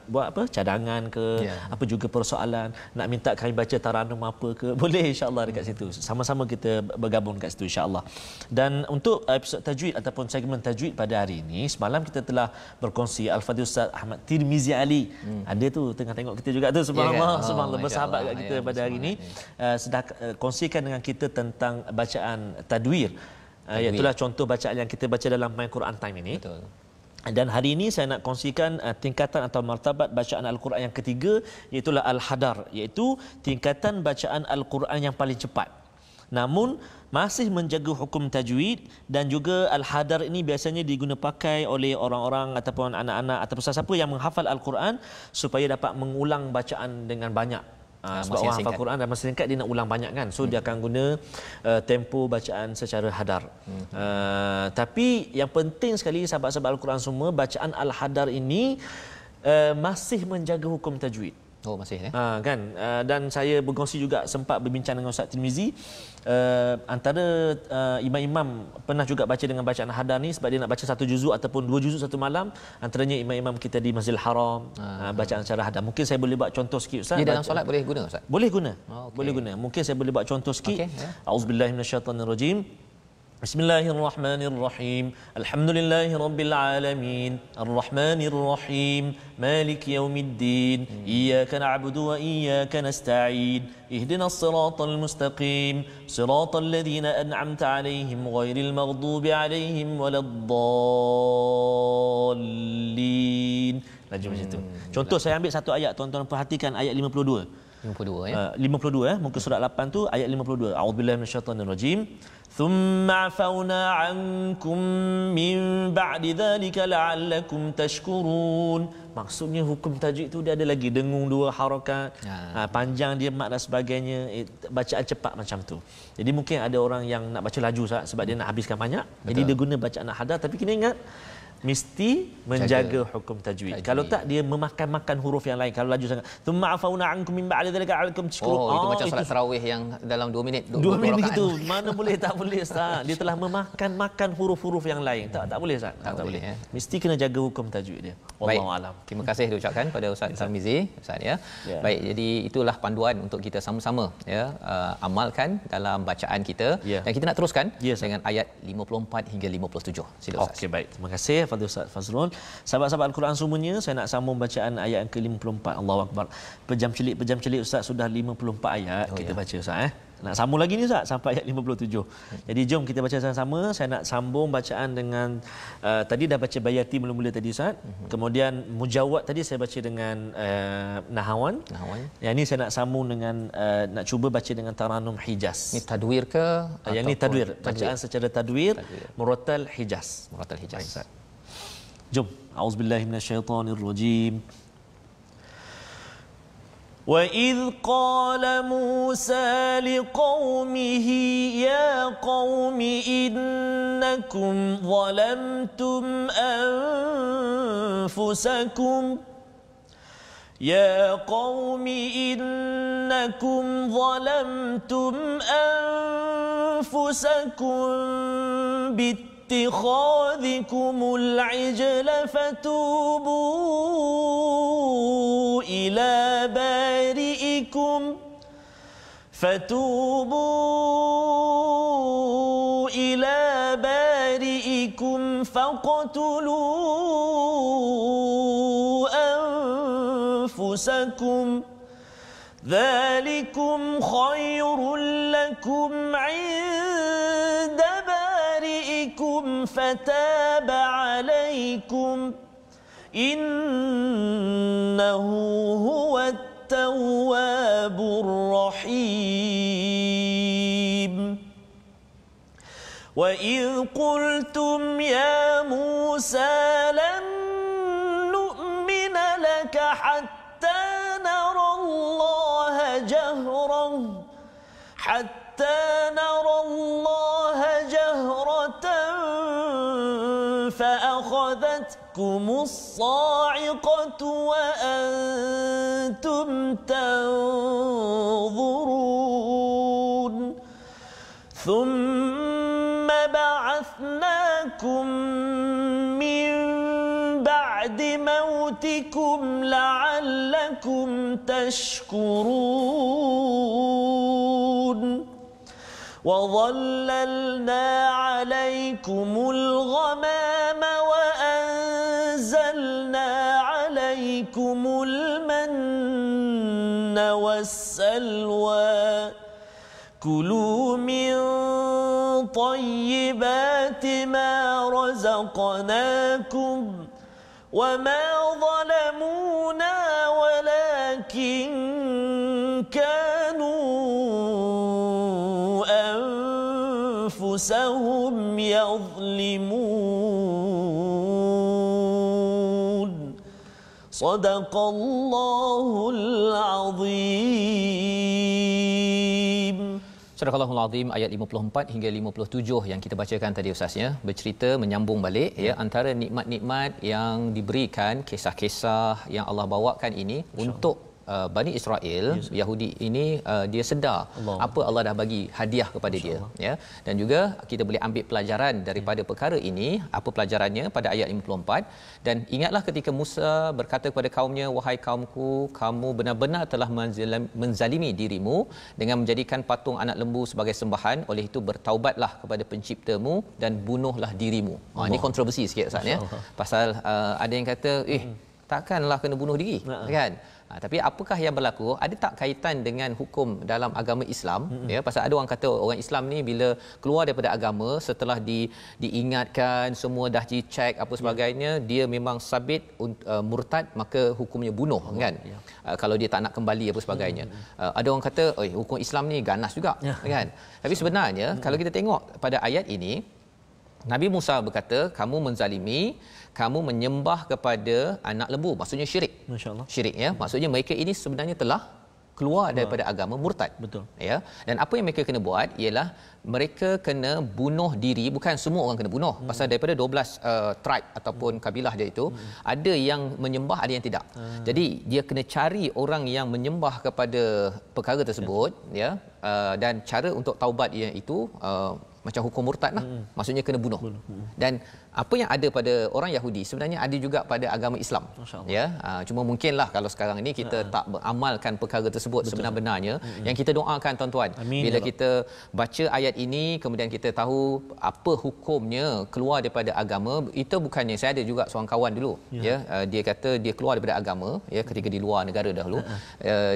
buat apa, cadangan ke, apa juga persoalan, nak minta kami baca taranum apa ke, boleh insya-Allah dekat situ. Sama-sama kita bergabung kat situ insya-Allah. Dan untuk episod tajwid ataupun segmen tajwid pada hari ini, semalam kita telah berkongsi Al-Fadhil Ustaz Ahmad Tirmizi Ali. Ada tu tengah tengok kita juga tu, subhanallah, subhanallah, bersahabat kat kita pada hari ini. Sedang kongsikan dengan kita tentang bacaan tadwir. Itulah contoh bacaan yang kita baca dalam My Quran Time ini. Betul. Dan hari ini saya nak kongsikan tingkatan atau martabat bacaan Al-Quran yang ketiga, iaitu Al-Hadar, iaitu tingkatan bacaan Al-Quran yang paling cepat. Namun masih menjaga hukum tajwid, dan juga Al-Hadar ini biasanya diguna pakai oleh orang-orang ataupun anak-anak ataupun sesiapa yang menghafal Al-Quran supaya dapat mengulang bacaan dengan banyak. Sebab orang hafal Quran dan masa singkat dia nak ulang banyak, kan, so dia akan guna tempo bacaan secara hadar. Tapi yang penting sekali sahabat-sahabat Al-Quran semua, bacaan Al-Hadar ini masih menjaga hukum tajwid. Oh, masih kan, dan saya berkongsi juga sempat berbincang dengan Ustaz Tirmizi, antara imam-imam pernah juga baca dengan bacaan Hadar ni sebab dia nak baca 1 juzuk ataupun 2 juzuk satu malam, antaranya imam-imam kita di Masjidil Haram, bacaan secara Hadar. Mungkin saya boleh buat contoh sikit Ustaz. Dia dalam solat boleh guna Ustaz? Boleh guna. Okay. Boleh guna. Mungkin saya boleh buat contoh sikit. Auzubillahi minasyaitonirrajim. Bismillahirrahmanirrahim. Alhamdulillahirabbil alamin. Arrahmanirrahim. Maliki yaumiddin. Iyyaka na'budu wa iyyaka nasta'in. Ihdinas siratal mustaqim. Siratal ladzina an'amta 'alaihim ghairil maghdubi 'alaihim waladdallin. Laju macam tu. Contoh saya ambil satu ayat, tuan-tuan perhatikan ayat 52. 52 ya. 52 muka surat 8 tu ayat 52. A'udzubillahi minasyaitonirrajim. Thumma 'afawna 'ankum min ba'di dzalika la'allakum tashkurun. Maksudnya hukum tajwid tu dia ada lagi dengung 2 harakat, panjang dia mat dan sebagainya, bacaan cepat macam tu. Jadi mungkin ada orang yang nak baca laju sebab dia nak habiskan banyak. Betul. Jadi dia guna bacaan Hadar, tapi kena ingat mesti menjaga hukum tajwid. Kalau tak dia memakan huruf yang lain kalau laju sangat. Thumma afauna ankum min ba'di dzalika la'allakum tashkurun. Itu macam solat tarawih yang dalam 2 minit 2 minit itu. Mana boleh, tak boleh Ustaz. Dia telah memakan huruf-huruf yang lain. Tak boleh Ustaz. Tak boleh. Mesti kena jaga hukum tajwid dia. Wallahu alam. Terima kasih diucapkan pada Ustaz Tirmizi Ustaz ya. Baik, jadi itulah panduan untuk kita sama-sama ya amalkan dalam bacaan kita dan kita nak teruskan dengan ayat 54 hingga 57. Sila Ustaz. Okey, baik. Terima kasih kepada Ustaz Fazrul. Sahabat-sahabat Al-Quran semuanya, saya nak sambung bacaan ayat yang ke-54. Allahu Akbar. Pejam celik Ustaz, sudah 54 ayat kita baca Ustaz Nak sambung lagi ni Ustaz sampai ayat 57. Jadi jom kita baca sama-sama. Saya nak sambung bacaan dengan tadi dah baca Bayati mula-mula tadi Ustaz. Kemudian Mujawwad tadi saya baca dengan Nahawan. Yang ni saya nak sambung dengan nak cuba baca dengan Taranum Hijaz. Ni tadwir ke? Yang ni tadwir. Bacaan secara tadwir. Murattal Hijaz. Baik, jom. Auzubillahi minasyaitonirrajim. وَإِذْ قَالَ مُوسَى لِقَوْمِهِ يَا قَوْمِ إِنَّكُمْ ظَلَمْتُمْ أَنفُسَكُمْ يَا قَوْمِ إِنَّكُمْ ظَلَمْتُمْ أَنفُسَكُمْ بِاتِّخَاذِكُمُ الْعِجْلَ فَتُوبُوا إلى بارئكم فاقتلوا أنفسكم ذلكم خير لكم عند بارئكم فتاب عليكم إنه هو التواب الرحيم وإذ قلتم يا موسى لن نؤمن لك حتى نرى الله جهرة فأخذتكم الصاعقة وأنتم تنظرون ثم بعثناكم من بعد موتكم لعلكم تشكرون وظللنا عليكم الغمام وأنزلنا عليكم المن والسلوى كلوا من طيبات ما رزقناكم وما ظلمونا ولكن كانوا أنفسهم يظلمون صدق الله العظيم. Surah Al-Azim ayat 54 hingga 57 yang kita bacakan tadi Ustaz ya, bercerita menyambung balik ya antara nikmat-nikmat yang diberikan, kisah-kisah yang Allah bawakan ini untuk Bani Israel, Yahudi ini dia sedar apa Allah dah bagi hadiah kepada dia, ya. Dan juga kita boleh ambil pelajaran daripada perkara ini. Apa pelajarannya pada ayat 54? Dan ingatlah ketika Musa berkata kepada kaumnya, wahai kaumku, kamu benar-benar telah menzalimi dirimu dengan menjadikan patung anak lembu sebagai sembahan, oleh itu bertaubatlah kepada penciptamu dan bunuhlah dirimu. Ini kontroversi sikit Ustaz, ya. Pasal ada yang kata takkanlah kena bunuh diri, kan? Tapi apakah yang berlaku? Ada tak kaitan dengan hukum dalam agama Islam? Ya, pasal ada orang kata orang Islam ni bila keluar daripada agama setelah diingatkan, semua dah dicek apa sebagainya, dia memang sabit murtad, maka hukumnya bunuh, kan? Kalau dia tak nak kembali apa sebagainya. Ada orang kata, hukum Islam ni ganas juga, kan? Tapi sebenarnya kalau kita tengok pada ayat ini, Nabi Musa berkata, kamu menzalimi, kamu menyembah kepada anak lembu, maksudnya syirik. Masya-Allah. Syirik, ya. Maksudnya mereka ini sebenarnya telah keluar daripada agama, murtad. Betul. Ya. Dan apa yang mereka kena buat ialah mereka kena bunuh diri. Bukan semua orang kena bunuh. Pasal daripada 12 tribe ataupun kabilah dia itu, ada yang menyembah, ada yang tidak. Jadi dia kena cari orang yang menyembah kepada perkara tersebut, ya. Dan cara untuk taubat dia itu macam hukum murtad lah. Maksudnya kena bunuh. Dan apa yang ada pada orang Yahudi sebenarnya ada juga pada agama Islam, ya. Cuma mungkinlah kalau sekarang ini kita tak beramalkan perkara tersebut sebenar-benarnya. Yang kita doakan tuan-tuan, Amin, bila kita baca ayat ini kemudian kita tahu apa hukumnya keluar daripada agama, itu bukannya, saya ada juga seorang kawan dulu, ya, dia kata dia keluar daripada agama, ya, ketika di luar negara dahulu.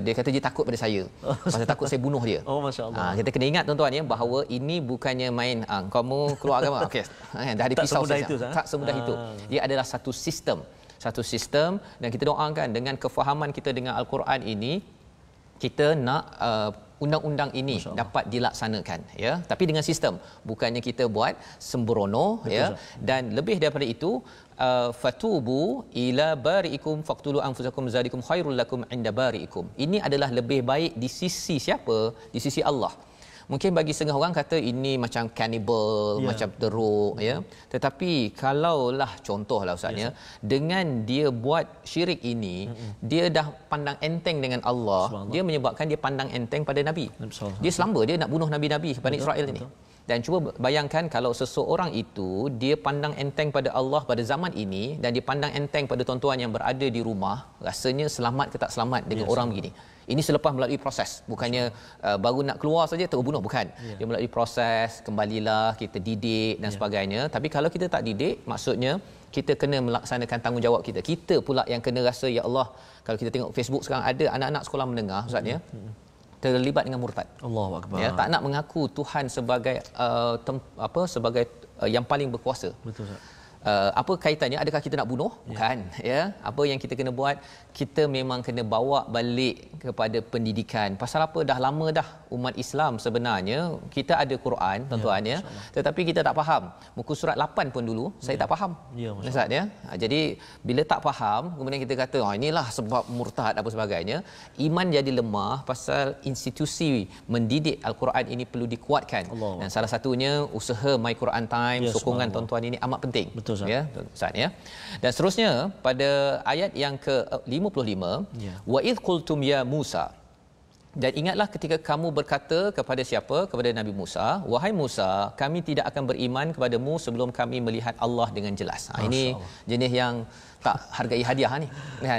Dia kata dia takut pada saya. Pasal takut saya bunuh dia. Masya-Allah. Kita kena ingat tuan-tuan, ya, bahawa ini bukannya main kamu keluar agama, okey, dah ada pisau saja. Tak semudah itu. Dia adalah satu sistem, dan kita doakan dengan kefahaman kita dengan Al-Quran ini, kita nak undang-undang ini dapat dilaksanakan, ya, tapi dengan sistem, bukannya kita buat sembrono. Betul, ya. Dan lebih daripada itu, fatubu ila bariikum faqtulu anfusakum zalikum khairul lakum inda bariikum. Ini adalah lebih baik di sisi siapa? Di sisi Allah. Mungkin bagi setengah orang kata ini macam cannibal, macam teruk, ya. Tetapi kalaulah contohlah Ustaz, ya, dengan dia buat syirik ini, dia dah pandang enteng dengan Allah, dia menyebabkan dia pandang enteng pada Nabi. Dia selamba dia nak bunuh Nabi-Nabi Bani Israel ini. Dan cuba bayangkan kalau seseorang itu dia pandang enteng pada Allah pada zaman ini, dan dia pandang enteng pada tuan-tuan yang berada di rumah, rasanya selamat ke tak selamat dengan orang begini. Ini selepas melalui proses, bukannya baru nak keluar saja terbunuh, bukan. Dia melalui proses, kembalilah, kita didik dan sebagainya. Tapi kalau kita tak didik, maksudnya kita kena melaksanakan tanggungjawab kita. Kita pula yang kena rasa, ya Allah, kalau kita tengok Facebook sekarang ada anak-anak sekolah menengah Ustaz, ya, terlibat dengan murtad. Allahu akbar. Ya, tak nak mengaku Tuhan sebagai sebagai yang paling berkuasa. Betul Ustaz. Apa kaitannya? Adakah kita nak bunuh? Bukan, ya. Apa yang kita kena buat, kita memang kena bawa balik kepada pendidikan. Pasal apa? Dah lama dah umat Islam sebenarnya kita ada Quran, tuan-tuan, ya. Tetapi kita tak faham. Muka surat 8 pun dulu saya tak faham. Ustaz, ya. Jadi bila tak faham, kemudian kita kata inilah sebab murtad apa sebagainya. Iman jadi lemah pasal institusi mendidik Al-Quran ini perlu dikuatkan. Dan salah satunya usaha My Quran Time, sokongan tuan-tuan ini amat penting. Betul, ya, Ustaz, ya. Dan seterusnya pada ayat yang ke-55, wa idh qultum ya Musa, dan ingatlah ketika kamu berkata kepada siapa? Kepada Nabi Musa, wahai Musa, kami tidak akan beriman kepadamu sebelum kami melihat Allah dengan jelas. Ini jenis yang tak hargai hadiah ni.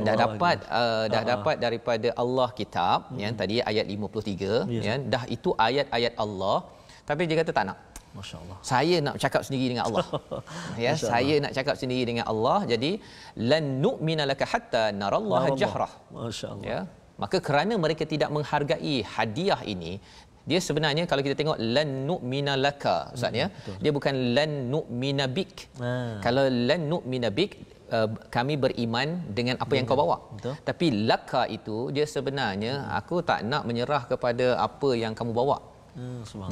Dah dapat daripada Allah kitab, ya, tadi ayat 53, ya, dah itu ayat-ayat Allah, tapi dia kata tak nak. Masya-Allah. Saya nak cakap sendiri dengan Allah. Ya, saya nak cakap sendiri dengan Allah. Jadi lan nu'mina laka hatta narallaha jahrah. Masya-Allah. Ya. Maka kerana mereka tidak menghargai hadiah ini, dia sebenarnya kalau kita tengok lan nu'mina laka, Ustaz, ya, dia bukan lan nu'mina bik. Kalau lan nu'mina bik, kami beriman dengan apa yang kau bawa. Tapi laka itu dia sebenarnya aku tak nak menyerah kepada apa yang kamu bawa.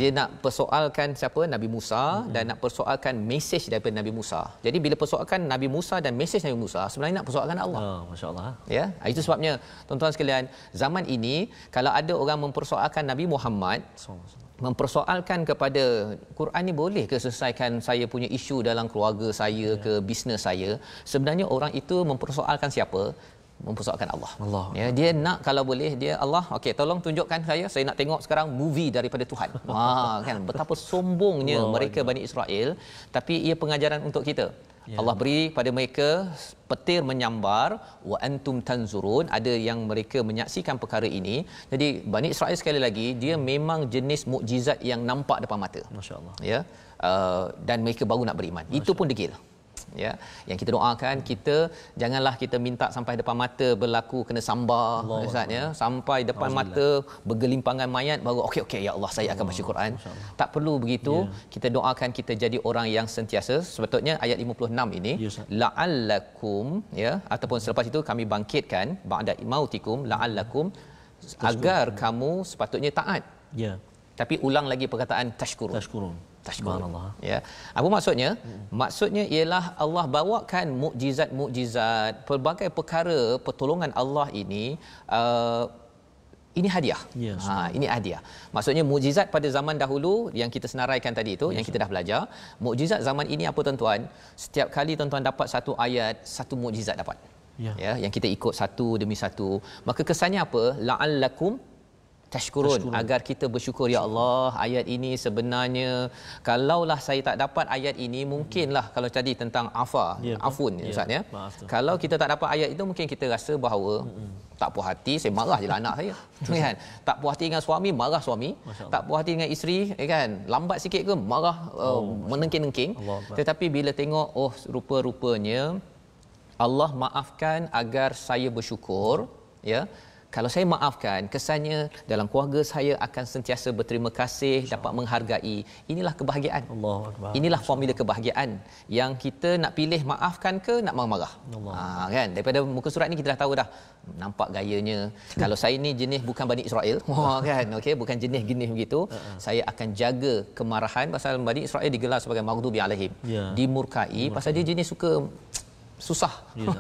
Dia nak persoalkan siapa? Nabi Musa, dan nak persoalkan mesej daripada Nabi Musa. Jadi bila persoalkan Nabi Musa dan mesej Nabi Musa, sebenarnya nak persoalkan Allah. Masya-Allah. Ya, itu sebabnya tuan-tuan sekalian, zaman ini kalau ada orang mempersoalkan Nabi Muhammad, mempersoalkan kepada Quran ni boleh ke selesaikan saya punya isu dalam keluarga saya ke bisnes saya, sebenarnya orang itu mempersoalkan siapa? mempersoalkan Allah. Allah. Ya, dia nak kalau boleh dia Allah, okey tolong tunjukkan saya nak tengok sekarang movie daripada Tuhan. Kan betapa sombongnya mereka Bani Israel, tapi ia pengajaran untuk kita. Ya. Allah beri pada mereka petir menyambar, wa antum tanzurun, ada yang mereka menyaksikan perkara ini. Jadi Bani Israel sekali lagi dia memang jenis mukjizat yang nampak depan mata. Masya-Allah. Ya. Dan mereka baru nak beriman. Itu pun degil. Ya, yang kita doakan, kita janganlah kita minta sampai depan mata berlaku kena sambar Ustaz ya, sampai depan mata bergelimpangan mayat baru okey ya Allah saya akan baca Quran. Tak perlu begitu. Kita doakan kita jadi orang yang sentiasa, sepatutnya ayat 56 ini la'allakum, ya, ataupun selepas itu kami bangkitkan ba'da mautikum la'allakum, agar kamu sepatutnya taat. Ya. Tapi ulang lagi perkataan tashkurun. Subhanallah. Ya. Apa maksudnya? Maksudnya ialah Allah bawakan mukjizat-mukjizat, pelbagai perkara pertolongan Allah ini hadiah. Yes. Ini hadiah. Maksudnya mukjizat pada zaman dahulu yang kita senaraikan tadi itu, yang kita dah belajar. Mukjizat zaman ini apa tuan-tuan? Setiap kali tuan-tuan dapat satu ayat, satu mukjizat dapat. Ya, yang kita ikut satu demi satu. Maka kesannya apa? La'allakum tashkurun, agar kita bersyukur, ya Allah, ayat ini sebenarnya kalaulah saya tak dapat ayat ini, mungkinlah kalau tadi tentang afun Ustaz ya. Kalau kita tak dapat ayat itu, mungkin kita rasa bahawa tak puas hati, saya marah je lah anak saya. Kan? Tak puas hati dengan suami, marah suami. Tak puas hati dengan isteri, kan? Lambat sikit ke marah, menengking-nengking. Tetapi bila tengok rupa-rupanya Allah maafkan agar saya bersyukur, ya. Kalau saya maafkan, kesannya dalam keluarga saya akan sentiasa berterima kasih, dapat menghargai. Inilah kebahagiaan. Inilah formula kebahagiaan yang kita nak pilih, maafkan ke nak marah-marah. Kan? Daripada muka surat ni kita dah tahu dah. Nampak gayanya. Kalau saya ni jenis bukan Bani Israel, kan? Okey, bukan jenis begitu. Saya akan jaga kemarahan, pasal Bani Israel digelar sebagai maghdubi alaihim. Dimurkai pasal dia jenis suka susah,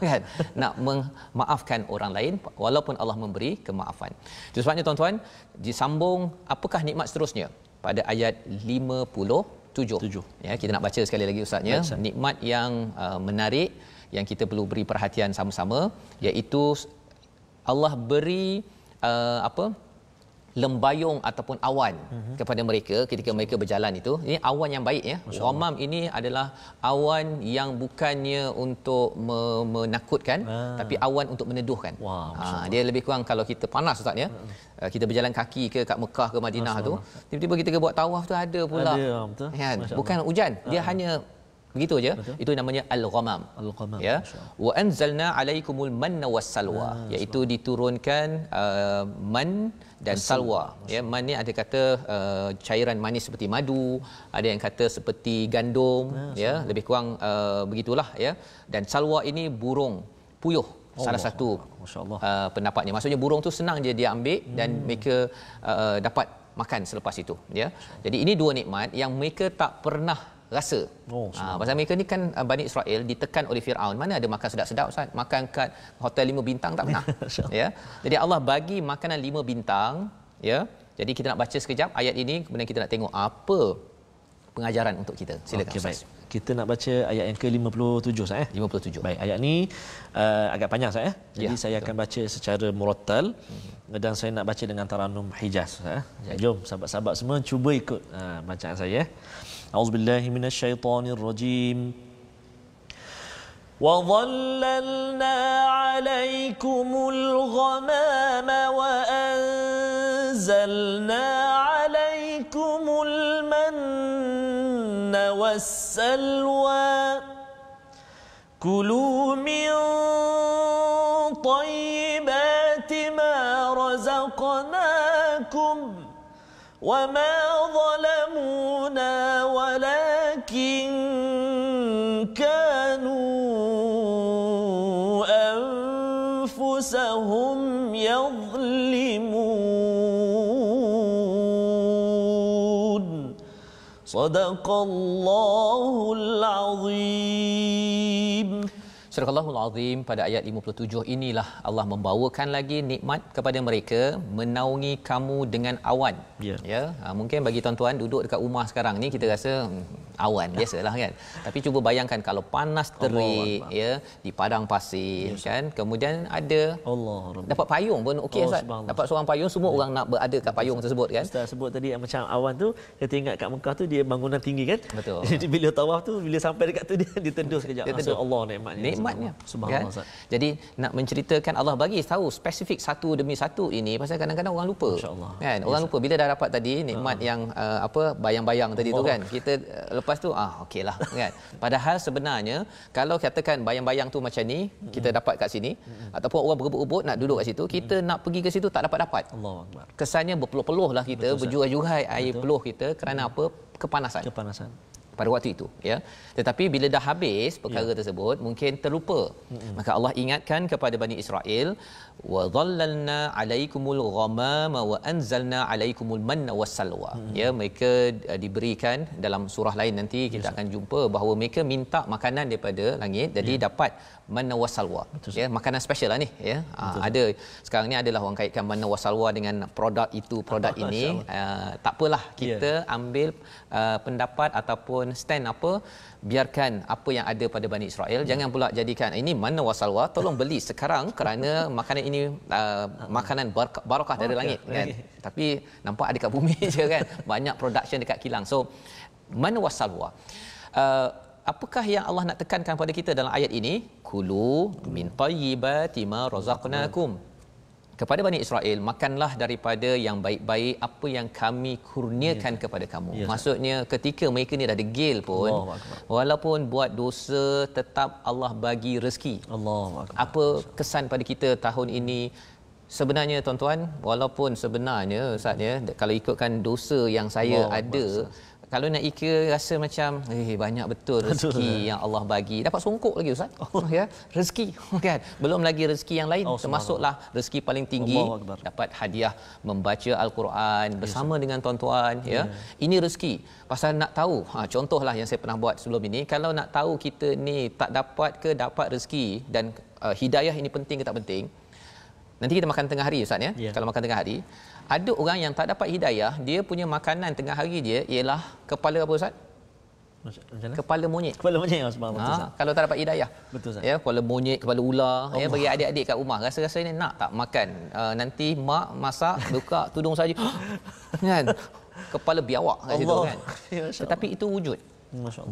kan, nak memaafkan orang lain walaupun Allah memberi kemaafan. Itu sebabnya tuan-tuan, disambung apakah nikmat seterusnya pada ayat 57. Ya, kita nak baca sekali lagi Ustaznya. Nikmat yang menarik yang kita perlu beri perhatian sama-sama, iaitu Allah beri lembayung ataupun awan kepada mereka ketika mereka berjalan itu. Ini awan yang baik ya. Ghamam ini adalah awan yang bukannya untuk menakutkan, tapi awan untuk meneduhkan. Dia lebih kurang kalau kita panas Ustaz ya. Kita berjalan kaki ke kat Mekah ke Madinah tu, tiba-tiba kita buat tawaf tu ada pula. Kan? Bukan hujan, dia hanya begitu aja. Itu namanya al-ghamam. Ya. Wa anzalna alaikumul manna wassalwa, iaitu diturunkan man dan salwa. Ya, man ni ada kata cairan manis seperti madu, ada yang kata seperti gandum, ya, lebih kurang begitulah ya. Dan salwa ini burung puyuh. Salah satu pendapatnya. Maksudnya burung tu senang je dia ambil dan mereka dapat makan selepas itu, ya. Jadi ini dua nikmat yang mereka tak pernah rasa. Pasal mereka ni kan Bani Israel ditekan oleh Firaun, mana ada makan sedap-sedap Ustaz, makan kat hotel 5 bintang tak pernah. Ya. Jadi Allah bagi makanan 5 bintang, ya. Jadi kita nak baca sekejap ayat ini, kemudian kita nak tengok apa pengajaran untuk kita. Silakan Ustaz. Baik. Kita nak baca ayat yang ke-57 Ustaz eh. 57. Baik, ayat ni agak panjang Ustaz eh. Jadi saya akan baca secara murattal dan saya nak baca dengan taranum Hijaz Ustaz eh. Jom sahabat-sahabat semua cuba ikut bacaan saya eh. A'udzubillahi minasyaitonirrajim. Wa dhallalna 'alaikumul ghamama wa anzalna 'alaikumul manna wassalwa. Kulu min tayyibati ma razaqnakum wa ma zalamuna walakin kanu anfusahum yadhlimun. Sadaqallahul azim. Surahul Azim. Pada ayat 57 inilah Allah membawakan lagi nikmat kepada mereka, menaungi kamu dengan awan. Ya. Mungkin bagi tuan-tuan duduk dekat rumah sekarang ni kita rasa awan biasalah kan. Tapi cuba bayangkan kalau panas terik ya di padang pasir kan. Kemudian ada dapat payung pun okey Ustaz. Dapat seorang payung semua orang nak berada kat payung tersebut kan. Ustaz sebut tadi macam awan tu kita ingat kat Mekah tu dia bangunan tinggi kan. Betul. Jadi bila tawaf tu bila sampai dekat tu dia ditendus sekejap. Allah nikmatnya. Subhanallah. Kan? Jadi nak menceritakan Allah bagi tahu spesifik satu demi satu ini pasal kadang-kadang orang lupa. Kan? Orang lupa bila dah dapat tadi nikmat yang bayang-bayang tadi tu kan. Kita lepas tu okeylah kan. Padahal sebenarnya kalau katakan bayang-bayang tu macam ni kita dapat kat sini ataupun orang berebut-rebut nak duduk kat situ, kita nak pergi ke situ tak dapat. Allahuakbar. Kesannya berpeluh-peluh lah kita, berjurai-jurai air peluh kita kerana apa? Kepanasan pada waktu itu ya. Tetapi bila dah habis perkara tersebut mungkin terlupa. Maka Allah ingatkan kepada Bani Israel, wa dhallalna alaikumul ghamama wa anzalna alaikumul manna wassalwa. Ya, mereka diberikan dalam surah lain nanti kita akan jumpa bahawa mereka minta makanan daripada langit jadi dapat manna wassalwa. Ya, makanan special lah ni ya. Ada sekarang ni adalah orang kaitkan manna wassalwa dengan produk itu produk ini. Tak apalah kita ambil pendapat ataupun stand apa, biarkan apa yang ada pada Bani Israel. Jangan pula jadikan ini manna wassalwa, tolong beli sekarang kerana makanan ini makanan barakah dari langit kan. Tapi nampak ada kat bumi je kan. Banyak production dekat kilang. So manna wassalwa. Apakah yang Allah nak tekankan pada kita dalam ayat ini? Kulu min tayyibati ma razaqnakum. Kepada Bani Israel, makanlah daripada yang baik-baik apa yang kami kurniakan kepada kamu. Maksudnya ketika mereka ni dah degil pun, walaupun buat dosa tetap Allah bagi rezeki. Apa kesan pada kita tahun ini? Sebenarnya tuan-tuan, walaupun sebenarnya Ustaz ya, kalau ikutkan dosa yang saya ada, kalau nak ikut rasa macam banyak betul rezeki yang Allah bagi. Dapat songkok lagi Ustaz. Ya, rezeki kan. Belum lagi rezeki yang lain, termasuklah rezeki paling tinggi dapat hadiah membaca Al-Quran bersama dengan tuan-tuan ya. Ini rezeki. Pasal nak tahu, contohlah yang saya pernah buat sebelum ini, kalau nak tahu kita ni tak dapat ke dapat rezeki dan hidayah ini penting ke tak penting. Nanti kita makan tengah hari Ustaz ya. Kalau makan tengah hari, ada orang yang tak dapat hidayah, dia punya makanan tengah hari dia ialah kepala apa Ustaz? Kepala monyet. Kepala monyet betul. Kalau tak dapat hidayah. Betul Ustaz. Ya, kepala monyet, kepala ular ya, bagi adik-adik kat rumah rasa-rasa ni nak tak makan. Nanti mak masak buka tudung saja. Kan? Kepala biawak kat situ kan. Tetapi itu wujud.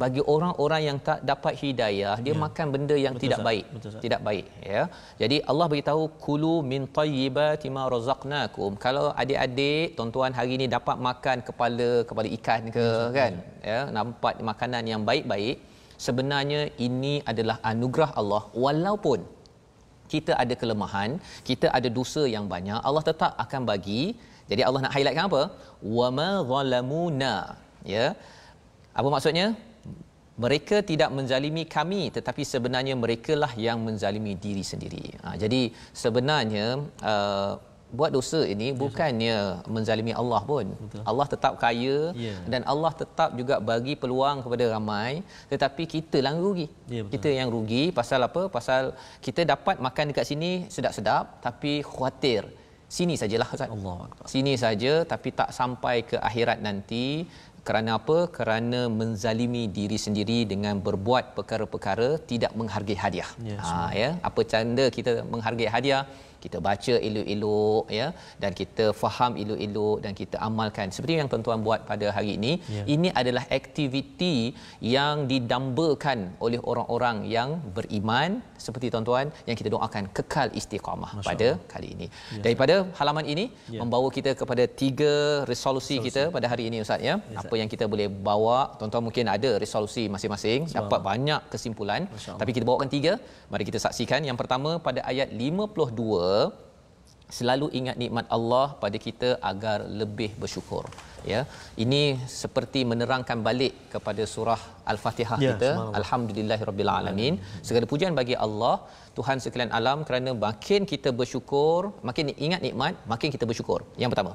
Bagi orang-orang yang tak dapat hidayah, dia makan benda yang tidak baik. Tidak baik ya. Jadi Allah beritahu kulu min tayyibati ma razaqnakum. Kalau adik-adik tuan-tuan hari ni dapat makan kepala ikan ke kan, ya, nampak makanan yang baik-baik, sebenarnya ini adalah anugerah Allah. Walaupun kita ada kelemahan, kita ada dosa yang banyak, Allah tetap akan bagi. Jadi Allah nak highlightkan apa? Wa ma zalamuna, ya. Apa maksudnya? Mereka tidak menzalimi kami, tetapi sebenarnya merekalah yang menzalimi diri sendiri. Jadi sebenarnya buat dosa ini bukannya menzalimi Allah pun. Betul. Allah tetap kaya dan Allah tetap juga bagi peluang kepada ramai, tetapi kita lah rugi. Kita yang rugi pasal apa? Pasal kita dapat makan dekat sini sedap-sedap tapi khawatir sini sajalah Ustaz. Sini saja tapi tak sampai ke akhirat nanti. Kerana apa? Kerana menzalimi diri sendiri dengan berbuat perkara-perkara tidak menghargai hadiah. Ya, apa tanda kita menghargai hadiah? Kita baca elok-elok ya, dan kita faham elok-elok dan kita amalkan seperti yang tuan-tuan buat pada hari ini. Ini adalah aktiviti yang didambakan oleh orang-orang yang beriman seperti tuan-tuan yang kita doakan kekal istiqamah pada kali ini. Daripada halaman ini membawa kita kepada 3 resolusi kita pada hari ini Ustaz ya. Apa yang kita boleh bawa, tuan-tuan mungkin ada resolusi masing-masing, dapat banyak kesimpulan, tapi kita bawakan 3. Mari kita saksikan. Yang pertama pada ayat 52, selalu ingat nikmat Allah pada kita agar lebih bersyukur. Ya, ini seperti menerangkan balik kepada surah Al-Fatihah kita. Alhamdulillahirabbil alamin. Segala pujian bagi Allah, Tuhan sekalian alam, kerana makin kita bersyukur, makin ingat nikmat, makin kita bersyukur. Yang pertama.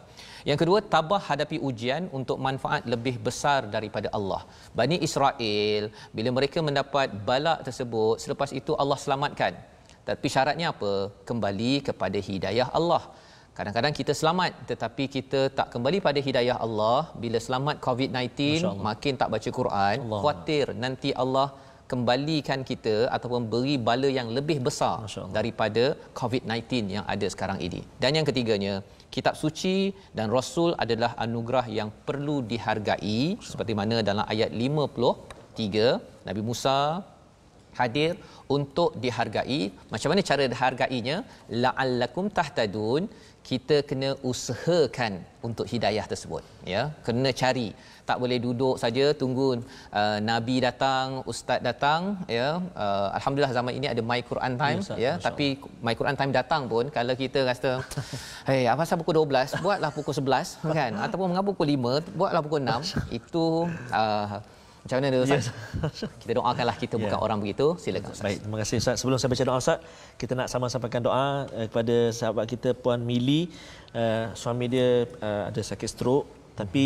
Yang kedua, tabah hadapi ujian untuk manfaat lebih besar daripada Allah. Bani Israel bila mereka mendapat bala tersebut, selepas itu Allah selamatkan. Tapi syaratnya apa? Kembali kepada hidayah Allah. Kadang-kadang kita selamat tetapi kita tak kembali pada hidayah Allah. Bila selamat COVID-19 makin tak baca Quran, khawatir nanti Allah kembalikan kita ataupun beri bala yang lebih besar daripada COVID-19 yang ada sekarang ini. Dan yang ketiganya, kitab suci dan rasul adalah anugerah yang perlu dihargai seperti mana dalam ayat 53 Nabi Musa hadir untuk dihargai. Macam mana cara dihargainya? La'allakum tahtadun. Kita kena usahakan untuk hidayah tersebut, ya, kena cari. Tak boleh duduk saja tunggu nabi datang, ustaz datang, ya. Alhamdulillah zaman ini ada My Quran Time, ya, tapi My Quran Time datang pun kalau kita rasa hey, apa pasal pukul 12 buatlah pukul 11 kan, ataupun mengapa pukul 5 buatlah pukul 6. Itu macam mana Ustaz? Kita doakanlah kita bukan orang begitu. Silakan Ustaz. Baik, terima kasih Ustaz. Sebelum saya baca doa Ustaz, kita nak sama sampaikan doa kepada sahabat kita Puan Mili. Suami dia ada sakit stroke, tapi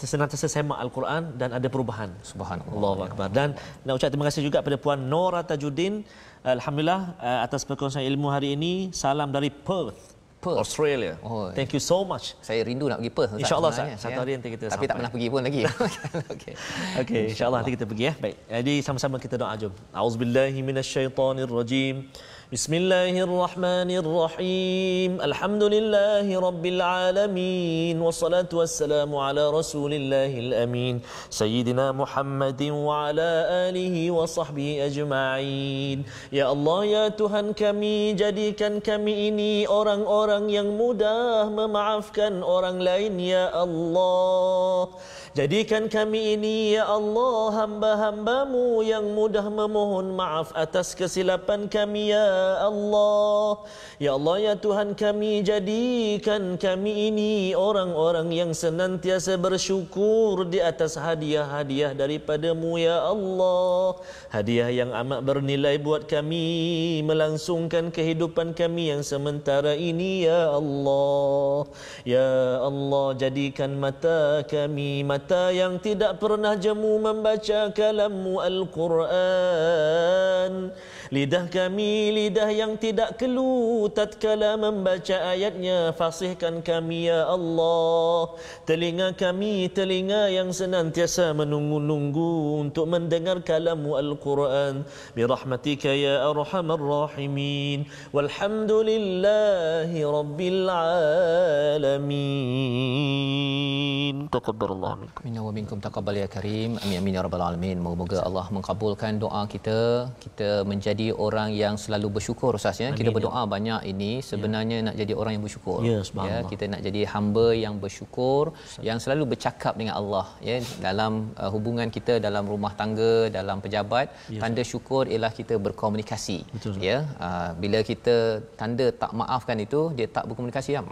senantiasa semak Al-Quran dan ada perubahan. Subhanallah. Allahu Akbar. Dan nak ucap terima kasih juga pada Puan Nora Tajuddin. Alhamdulillah atas perkongsian ilmu hari ini. Salam dari Perth, Australia. Thank you so much. Saya rindu nak pergi Perth. InsyaAllah satu hari nanti kita tapi tak pernah pergi pun lagi. Okey, insyaAllah nanti kita pergi ya. Baik. Jadi sama-sama kita doa jom. A'udzubillahi minasyaitonirrajim. Bismillahirrahmanirrahim. Alhamdulillahi rabbil alamin. Wassalatu wassalamu ala rasulillahil amin. Sayyidina Muhammadin wa ala alihi wa sahbihi ajma'in. Ya Allah, ya Tuhan kami, jadikan kami ini orang-orang yang mudah memaafkan orang lain, ya Allah. Jadikan kami ini, ya Allah, hamba-hamba-Mu yang mudah memohon maaf atas kesilapan kami, ya Allah. Ya Allah, ya Tuhan kami, jadikan kami ini orang-orang yang senantiasa bersyukur di atas hadiah-hadiah daripada-Mu, ya Allah. Hadiah yang amat bernilai buat kami, melangsungkan kehidupan kami yang sementara ini, ya Allah. Ya Allah, jadikan mata kami mata yang tidak pernah jemu membaca kalam-Mu Al-Quran. Lidah kami lidah yang tidak keluh tatkala membaca ayatnya. Fasihkan kami, ya Allah. Telinga kami telinga yang senantiasa menunggu-nunggu untuk mendengar kalam-Mu Al-Quran. Birahmatika ya arhamar rahimin. Walhamdulillahi rabbil alamin. Taqabbalallah minkum. Minna wa minkum taqabbal ya karim. Amin amin ya rabbal alamin. Moga-moga Allah mengabulkan doa kita. Kita menjadi orang yang selalu bersyukur Ustaz, ya. Kita berdoa banyak ini sebenarnya nak jadi orang yang bersyukur. Ya, kita nak jadi hamba yang bersyukur, yang selalu bercakap dengan Allah, ya, dalam hubungan kita dalam rumah tangga, dalam pejabat. Tanda syukur ialah kita berkomunikasi. Ya. Bila kita tanda tak maafkan itu, dia tak berkomunikasi, ya.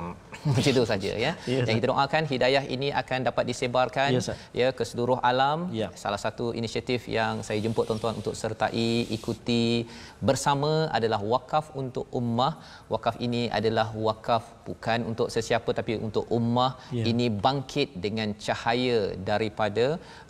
Macam itu saja, ya. Yang kita doakan hidayah ini akan dapat disebarkan, ya, ke seluruh alam. Salah satu inisiatif yang saya jemput tuan-tuan untuk sertai, ikuti bersama adalah wakaf untuk ummah. Wakaf ini adalah wakaf bukan untuk sesiapa tapi untuk ummah. Ini bangkit dengan cahaya daripada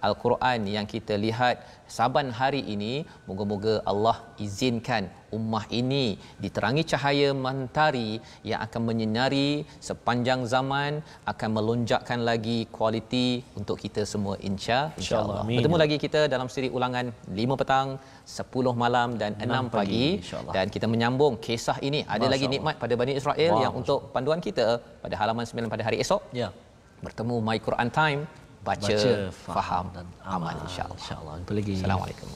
Al-Quran yang kita lihat saban hari ini. Moga-moga Allah izinkan ummah ini diterangi cahaya mentari yang akan menyinari sepanjang zaman, akan melonjakkan lagi kualiti untuk kita semua insya-Allah. Bertemu lagi kita dalam siri ulangan 5 petang, 10 malam dan 6 pagi, dan kita menyambung kisah ini. Ada lagi nikmat pada Bani Israel yang untuk panduan kita pada halaman 9 pada hari esok. Bertemu My Quran Time, baca faham dan amal insya-Allah. Insya-Allah. Jumpa lagi. Assalamualaikum.